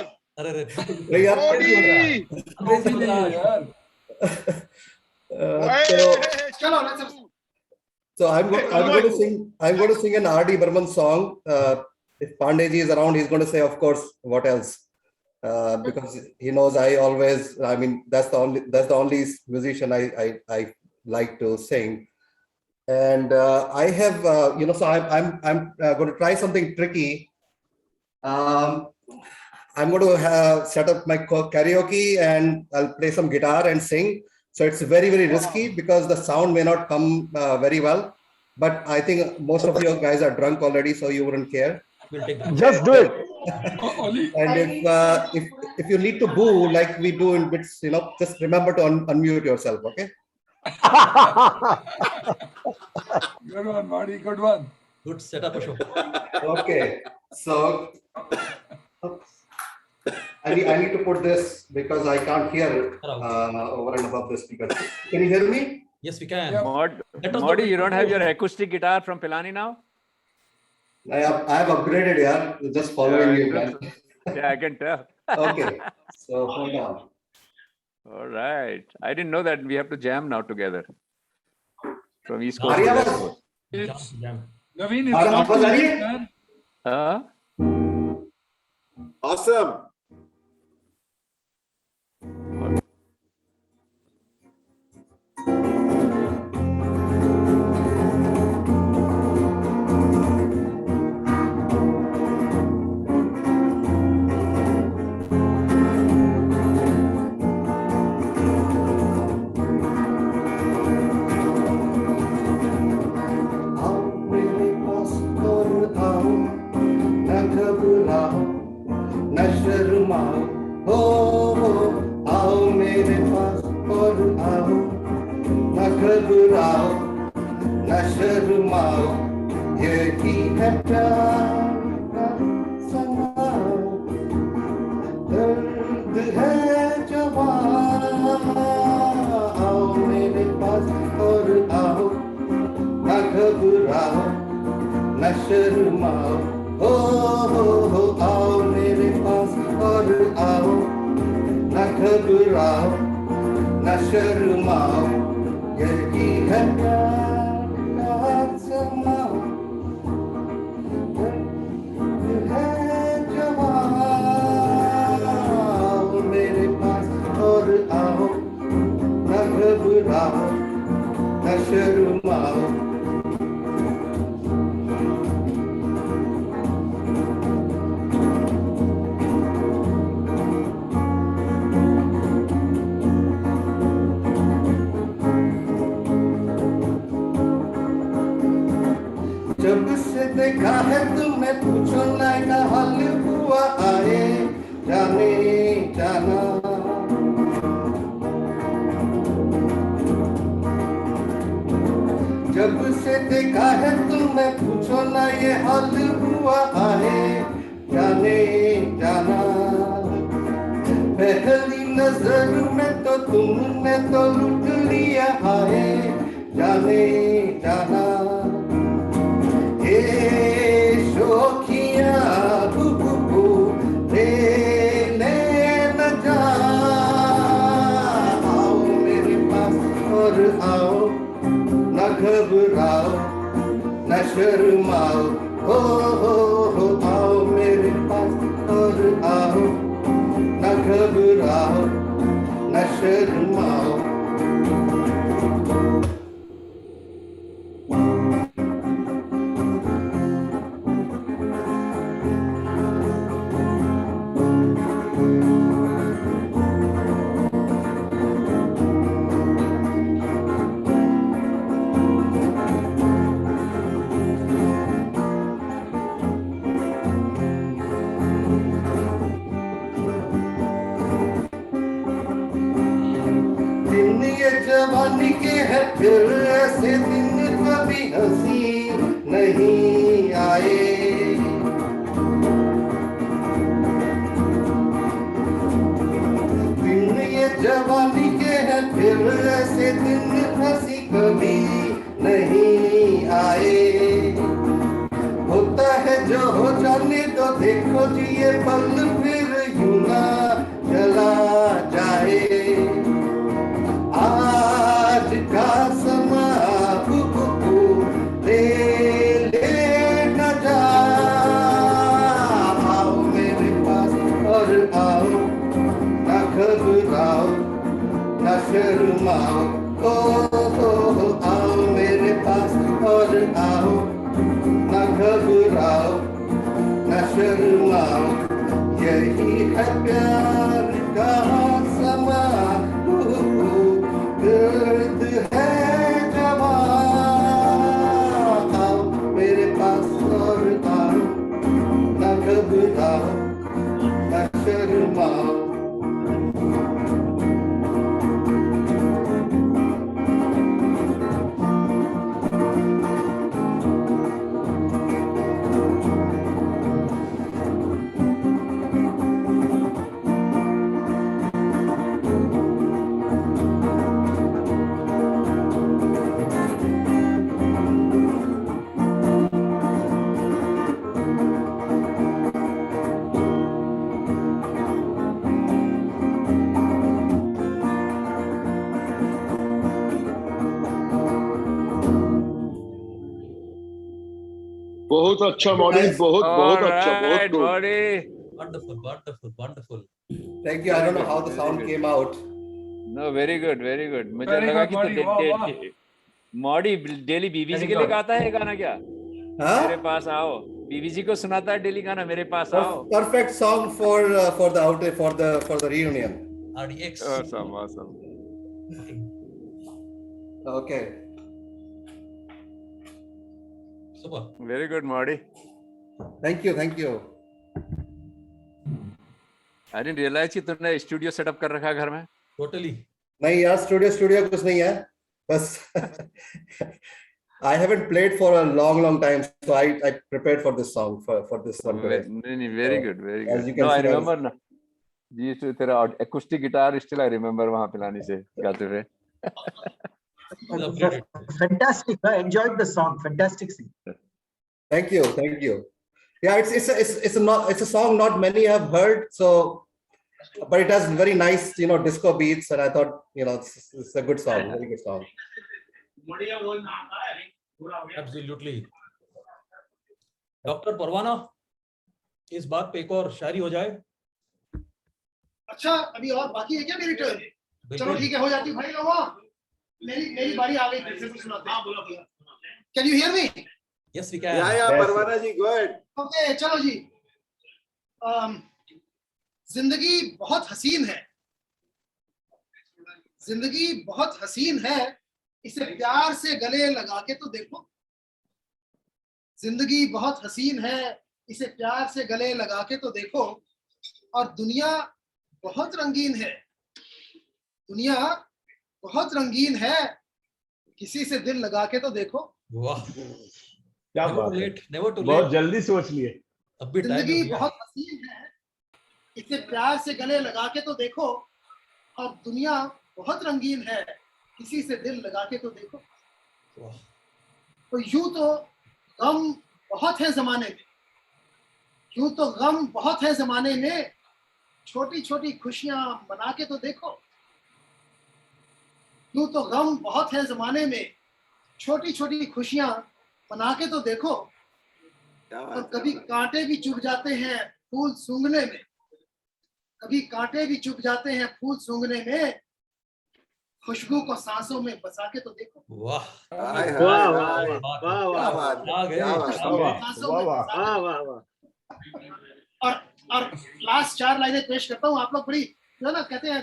So I'm going to sing an R.D. Burman song. If Pandey ji is around, he's going to say, of course, what else? Because he knows I mean, that's the only musician I like to sing. And I have, so I'm going to try something tricky. I'm going to set up my karaoke and I'll play some guitar and sing. So it's very, very risky because the sound may not come very well. But I think most of you guys are drunk already, so you wouldn't care. Just do it. And if you need to boo like we do in bits, just remember to unmute yourself, okay? Good one, Marty. Good one. Good setup, Ashok. Okay, so I need to put this because I can't hear over and above the speaker. Can you hear me? Yes, we can. Modi, you don't have your acoustic guitar from Pilani now? I have upgraded, yeah. Just following you guys. Yeah, I can tell. Okay, so hold on. All right. I didn't know that we have to jam now together. From East Coast. Arya to West Coast. Naveen, Awesome. न शर्माओ, हो आओ मेरे पास और आओ, न घबराओ न शर्माओ, यही है प्यार का समाओ, दर्द है जवान, आओ मेरे पास और आओ, न घबराओ न शर्माओ, हो आओ मेरे पास और आओ, न घबराओ न शर्माओ, यही है प्यार का समाओ, दर्द है जवान, आओ मेरे पास और आओ, न घबराओ न शर्माओ। जब से देखा है तुमने, पूछो ना का हाल हुआ, आए जाने जाना, जब से देखा है तुमने, पूछो ना ये हाल हुआ, आए जाने जाना, पहली नजर में तो तुमने तो लुट लिया, आए जाने जाना, शोखिया ले न जा, आओ मेरे पास और आओ, न घबराओ न शर्माओ, हो आओ मेरे पास और आओ, न घबराओ न शर्माओ। जवानी के है फिर ऐसे दिन कभी हंसी नहीं आए, दिन ये जवानी के है फिर ऐसे दिन हंसी कभी नहीं आए, होता है जो हो जाने दो, देखो जी ये पल फिर यूं ना चला जाए, आज का समा ले न जा, आओ मेरे पास और आओ, न घबराओ न शर्माओ, हो आओ मेरे पास और आओ, न घबराओ न शर्माओ, यही है प्यार का समा, दर्द है जवान, आओ मेरे पास और आओ, न घबराओ न शर्माओ। बहुत अच्छा मॉडी, बहुत अच्छा, बहुत good. Wonderful. Thank you. I don't know how the sound came out. No, very good. मुझे लगा कि मॉडी डेली बीबीसी के लिए गाता है गाना क्या? मेरे पास आओ, बीबीसी को सुनाता है डेली गाना, मेरे पास आओ. Perfect song for the outing, for the reunion. RDX. Awesome. Okay. Super. Very good, Marty. Thank you. I didn't realize कि तुमने स्टूडियो सेटअप कर रखा है घर में. Totally. नहीं यार, स्टूडियो कुछ नहीं है, बस I haven't played for a long time, so I prepared for this song for this one today. Very good, very good. As you can No, I see, remember now. Used to तेरा acoustic guitar still I remember वहाँ पिलानी से गाते हुए. Fantastic. I enjoyed the song. Fantastic sing. Thank you. Yeah, it's a song not many have heard, so but it has very nice, disco beats, and I thought, it's a good song, very good song. Absolutely. Doctor Parwana, इस बात पे एक और शायरी हो जाए. अच्छा, अभी और बाकी है क्या मेरी टर्न? चलो ठीक है, हो जाती है भाई लोगों. मेरी बारी आ गई, फिर से कुछ सुनाते हैं. बोलो. Can you hear me? Yes, we can. Yeah, Parwana ji, go ahead. Okay, चलो जी. जिंदगी बहुत हसीन है. जिंदगी बहुत हसीन है, इसे प्यार से गले लगा के तो देखो. जिंदगी बहुत हसीन है, इसे प्यार से गले लगा के तो देखो. और दुनिया बहुत रंगीन है. दुनिया बहुत रंगीन है, किसी से दिल लगा के तो देखो. वाह, क्या बात है, बहुत जल्दी सोच लिए. जिंदगी बहुत हसीन है, इसे प्यार से गले लगा के तो देखो. और दुनिया बहुत रंगीन है, किसी से दिल लगा के तो देखो. तो यूं तो गम बहुत है जमाने में, यूं तो गम बहुत है जमाने में, छोटी छोटी खुशियां मना के तो देखो. यूं तो गम बहुत है जमाने में, छोटी छोटी खुशियां मना के तो देखो. और कभी कांटे भी चुभ जाते हैं फूल सूंघने में, कभी कांटे भी चुभ जाते हैं फूल सूंघने में, खुशबू को सांसों में बसा के तो देखो. वाह और लास्ट 4 लाइनें पेश करता हूँ. आप लोग बड़ी जो ना कहते हैं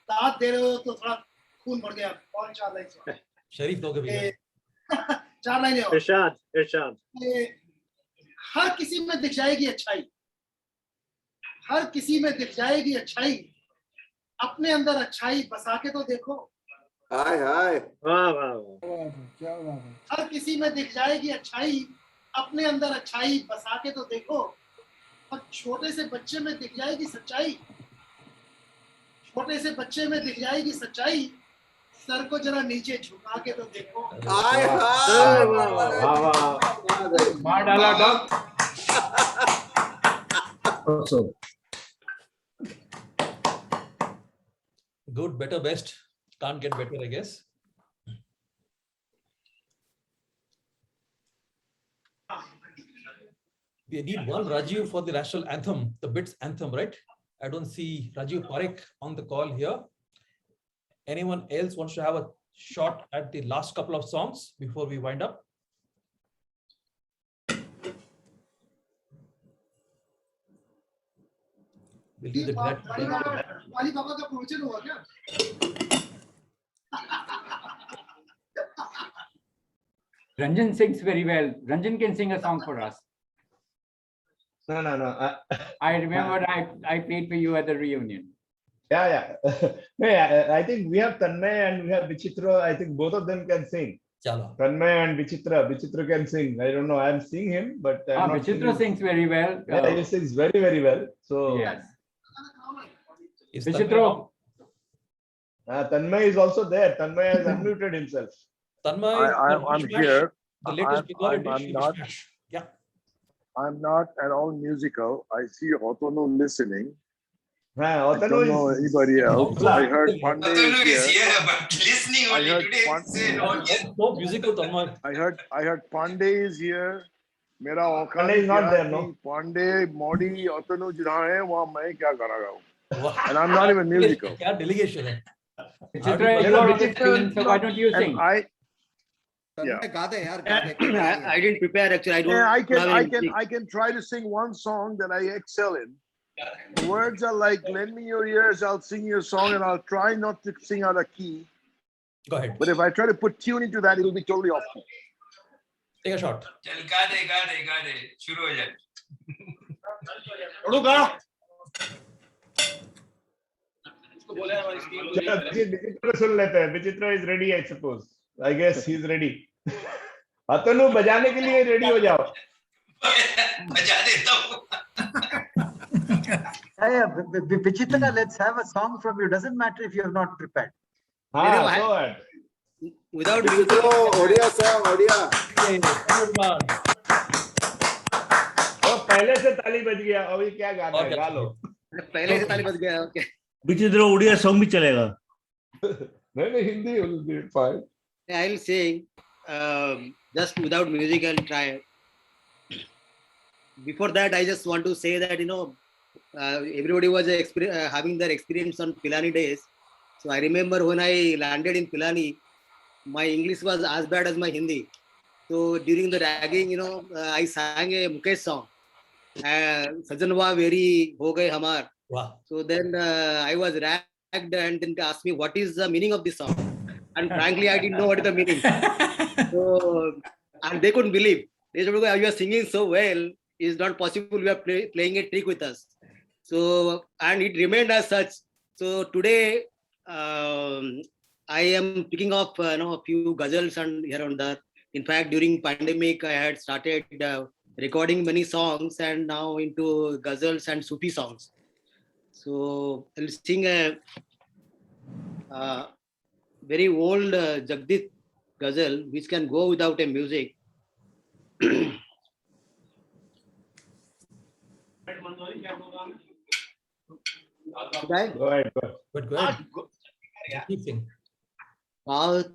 दाद दे रहे हो तो थोड़ा खून बढ़ गया. और 4 लाइन शरीफ लोग भी 4 लाइनें और. इरशाद. हर किसी में दिख जाएगी अच्छाई, हर किसी में दिख जाएगी अच्छाई, अपने अंदर अच्छाई बसा के तो देखो. हाय हाय, वाह वाह, क्या बात है. हर किसी में दिख जाएगी अच्छाई, अपने अंदर अच्छाई बसा के तो देखो. और छोटे से बच्चे में दिख जाएगी सच्चाई, छोटे से बच्चे में दिख जाएगी सच्चाई, सर को जरा नीचे झुका के तो देखो. हाय हाय, मार डाला dog. Good, better, best. Can't get better, I guess. We need one Rajiv for the national anthem, the BITS anthem, right? I don't see Rajiv Parekh on the call here. Anyone else wants to have a shot at the last couple of songs before we wind up? We'll leave the वाली बाबा का प्रवचन हुआ क्या? Ranjan sings very well. Ranjan can sing a song for us. No. I remember I played for you at the reunion. Yeah. Yeah, I think we have Tanmay and we have Vichitra. I think both of them can sing. Chalo. Tanmay and Vichitra can sing. I don't know. I'm seeing him, but Vichitra sings very well. Yeah, he sings very, very well. So yes. Vichitra. Tanmay is also there. Tanmay has unmuted himself. Tanmay, I'm here. The latest I'm not. Yeah. I'm not at all musical. I see Otono listening. I Otono don't know anybody else. I heard Pandey is here. But listening only today. No musical, Tanmay. I heard Pandey is here. मेरा औकात Pandey is not there, no. Pandey, Modi, Otono जहाँ है वहाँ मैं क्या कर रहा हूँ? And I'm not even musical. क्या delegation है? Vichitra, you are on the screen, so why don't you sing? Yeah. I didn't prepare actually. I can try to sing one song that I excel in. The words are like, lend me your ears, I'll sing you a song, and I'll try not to sing out of key. Go ahead. But if I try to put tune into that, it'll be totally off key. Take a shot. चल गा दे शुरू हो जाए. बोला हमारी team चलो विचित्र को सुन लेते हैं. विचित्र is ready, I suppose. I guess he's ready. अतनु बजाने के लिए रेडी हो जाओ. बजा देता हूँ. Vichitra, let's have a song from you. Doesn't matter if you have not prepared. हाँ, go ahead. Without Vichitra, Odia sir, Odia. तो पहले से ताली बज गया. अभी क्या गाना है? गा लो. पहले से ताली बज गया. Okay. विचित्र उड़िया सॉन्ग भी चलेगा. नहीं Hindi will be fine. I'll sing just without music. I'll try. Before that, I just want to say that everybody was having their experience on Pilani days. So I remember when I landed in Pilani, my English was as bad as my Hindi. So during the ragging, I sang a Mukesh song. Sajanwa Veri Ho Gaye Hamar. Wow. So then I was ragged and then they asked me what is the meaning of this song. And frankly, I didn't know what is the meaning. So, and they couldn't believe. They said, you are singing so well. It's not possible. You are playing a trick with us. So, and it remained as such. So today, I am picking up a few ghazals and here and there. In fact, during pandemic, I had started recording many songs and now into ghazals and Sufi songs. So I'll sing a very old Jagdish ghazal, which can go without a music. Go ahead. Go ahead. Keep singing. बात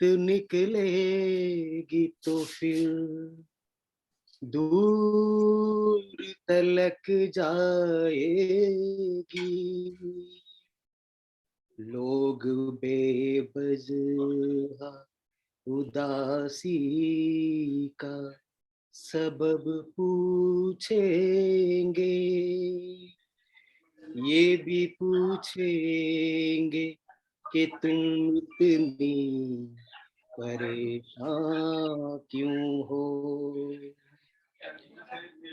निकलेगी तो फिर दूर तलक जाएगी. लोग बेवजह उदासी का सबब पूछेंगे. ये भी पूछेंगे कि तुम इतनी परेशान क्यों हो.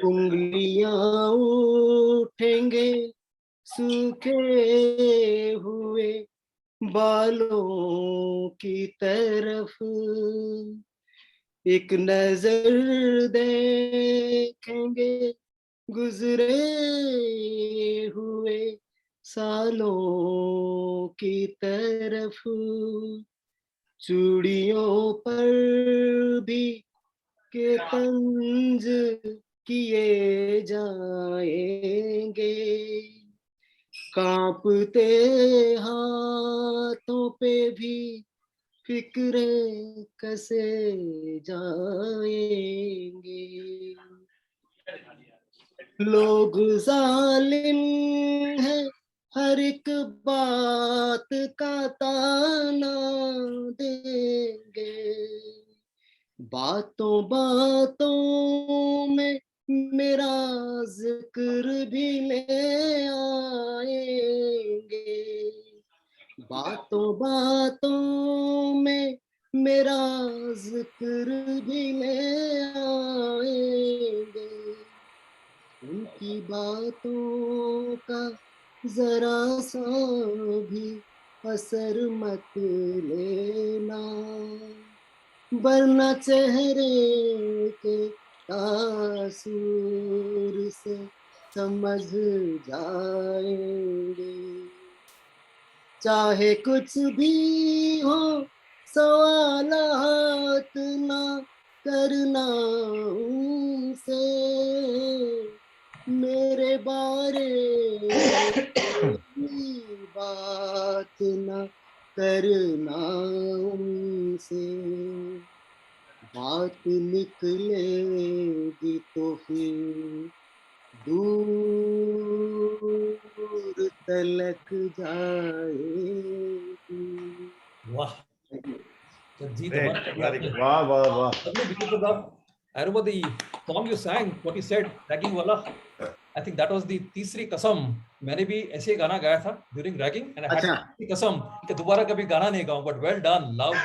उंगलियां उठेंगे सूखे हुए बालों की तरफ. एक नजर देखेंगे गुजरे हुए सालों की तरफ. चूड़ियों पर भी के तंज किए जाएंगे. कांपते हाथों पे भी फिक्रे कसे जाएंगे. लोग जालिम है हर एक बात का ताना देंगे. बातों बातों में मेरा जिक्र भी ले आएंगे. बातों बातों में मेरा जिक्र भी ले आएंगे. उनकी बातों का जरा सा भी असर मत लेना, वरना चेहरे के तासुर से समझ जाएंगे. चाहे कुछ भी हो सवालात ना करना उनसे. मेरे बारे में बात ना करना उनसे. बात निकलेगी तो फिर दूर तलक जाएगी. Wow. वाह. I remember the song you sang, what you said, ragging wala. I think that was the तीसरी कसम. मैंने भी ऐसे गाना गाया था during ragging, and I had तीसरी कसम कि दोबारा कभी गाना नहीं गाऊं. But well done, love.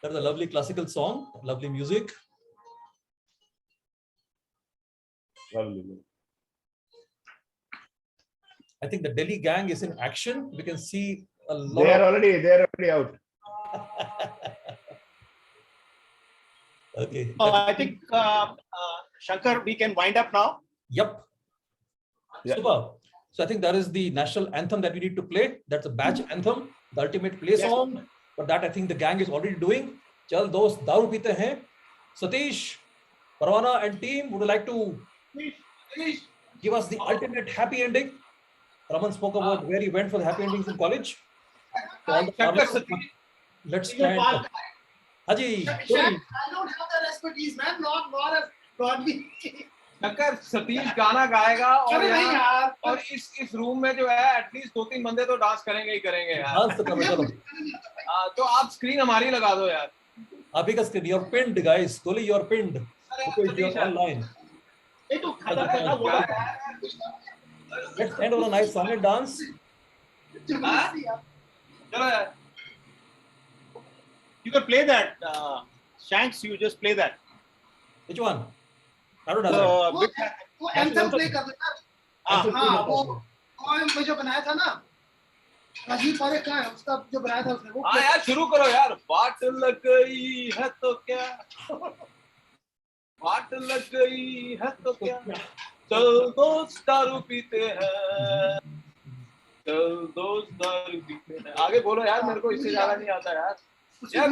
That's a lovely classical song, lovely music. Lovely. I think the Delhi gang is in action. We can see a lot. They are already out. Okay. I think Shankar, we can wind up now. Yep. Yeah. Super. So I think that is the national anthem that we need to play. That's a batch anthem, the ultimate play song. But that I think the gang is already doing. Chal dost daru peete hain. Satish, Parwana and team, would you like to give us the ultimate happy ending? Raman spoke about where he went for the happy endings in college. So all the let's stand. Haji, I don't have that expertise, man. Not as godly. Shankar Satish गाना गाएगा और अरे नहीं यार और इस room में जो है एटलीस्ट 2-3 बंदे तो डांस करेंगे ही करेंगे यार डांस तो करो चलो तो आप स्क्रीन हमारी लगा दो यार आप ही का screen your pinned guys Kohli your pinned you're online let's end on a nice song and dance चलो यार you can play that Shanks you just play that which one I don't know वो anthem play कर देना हाँ वो मैं जो बनाया था ना राजीव पारेख का है उसका जो बनाया था उसने वो हाँ यार शुरू करो यार वाट लग गई है तो क्या वाट लग गई है तो क्या चल दोस्त दारू पीते हैं चल दोस्त दारू पीते हैं आगे बोलो यार मेरे को इससे ज्यादा नहीं आता यार यार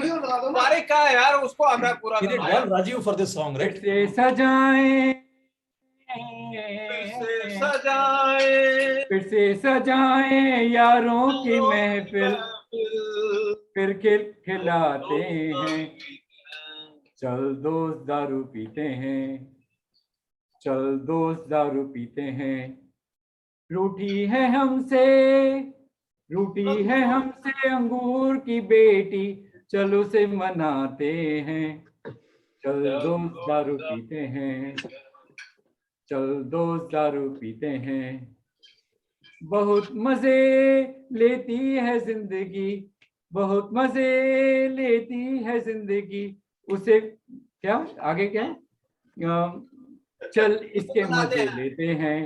का यार उसको आता है पूरा Rajiv for this song right फिर से सजाएं यारों की महफिल फिर खिलाते हैं चल दोस्त दारू पीते हैं चल दोस्त दारू पीते हैं रूठी है हमसे अंगूर की बेटी चलो से मनाते हैं चल दोस्त दारू पीते हैं चल दोस्त दारू पीते हैं बहुत मजे लेती है जिंदगी बहुत मजे लेती है जिंदगी उसे क्या आगे क्या चल इसके मजे लेते हैं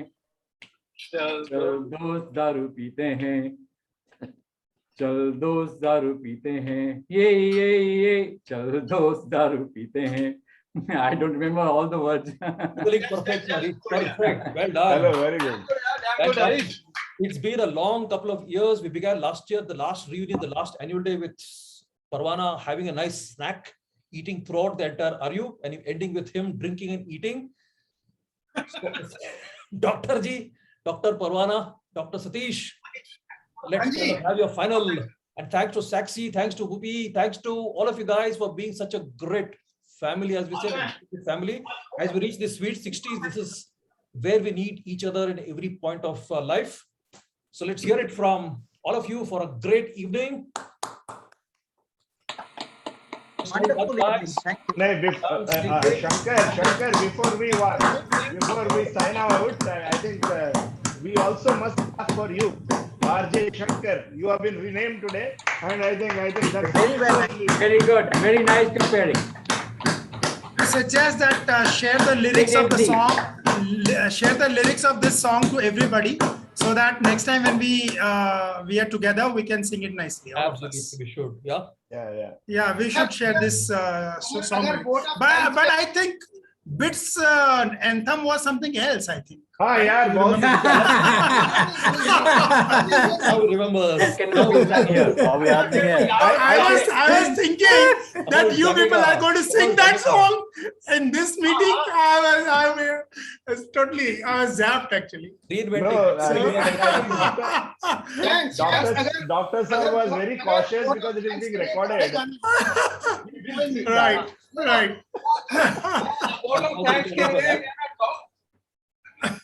चल दोस्त दारू पीते हैं चल दोस्त दारू पीते हैं ये चल दोस्त दारू पीते हैं I don't remember all the words. Perfect, perfect. Well done. Hello, very good. It's been a long couple of years. We began last year, the last reunion, the last annual day with Parwana having a nice snack, eating throughout the entire RU, and ending with him drinking and eating. So, Dr. Ji, Dr. Parwana, Dr. Satish, let's have your final. And thanks to Saxi, thanks to Whoopi, thanks to all of you guys for being such a great family, as we said, family. As we reach the sweet 60s, this is where we need each other in every point of life. So let's hear it from all of you for a great evening. Wonderful evening. Thank you. Shankar, before we sign out, I think we also must ask for you. RJ Shankar, you have been renamed today, and I think that's very well, very good, very nice comparing. I suggest that share the lyrics of the song, share the lyrics of this song to everybody, so that next time when we are together, we can sing it nicely. Absolutely, we should. Yeah, we should share this song. But I think BITS anthem was something else, I think. I remember. I was thinking that you people are going to sing that song in this meeting. I was zapped actually. Doctor Sir was very cautious because it is being recorded. Right.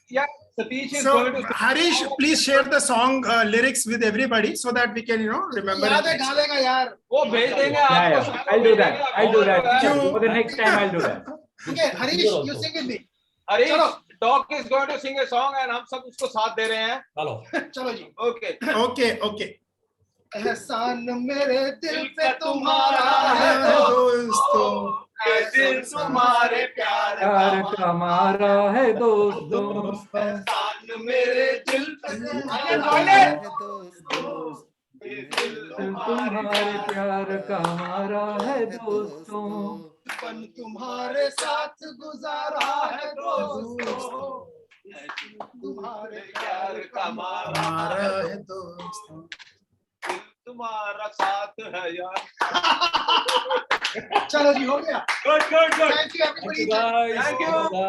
Yeah, Satish is so, going to... Harish, please share the song lyrics with everybody so that we can, remember. I'll do that. For the next time, I'll do that. Okay, Harish, you sing with me. Harish, Doc is going to sing a song and हम सब उसको साथ दे रहे हैं. चलो जी. Okay. एहसान मेरे दिल पे तुम्हारा है दोस्तों दिल तुम्हारे प्यार का हमारा है दोस्तों एहसान मेरे दिल पे तुम्हारे प्यार का मारा है दोस्तों, पल तुम्हारे साथ गुजारा है दोस्तों, तुम्हारे प्यार का मारा है दोस्तों, तुम्हारा साथ है यार। चलो जी हो गया। Good good good. Thank you everybody. Guys, Thank you.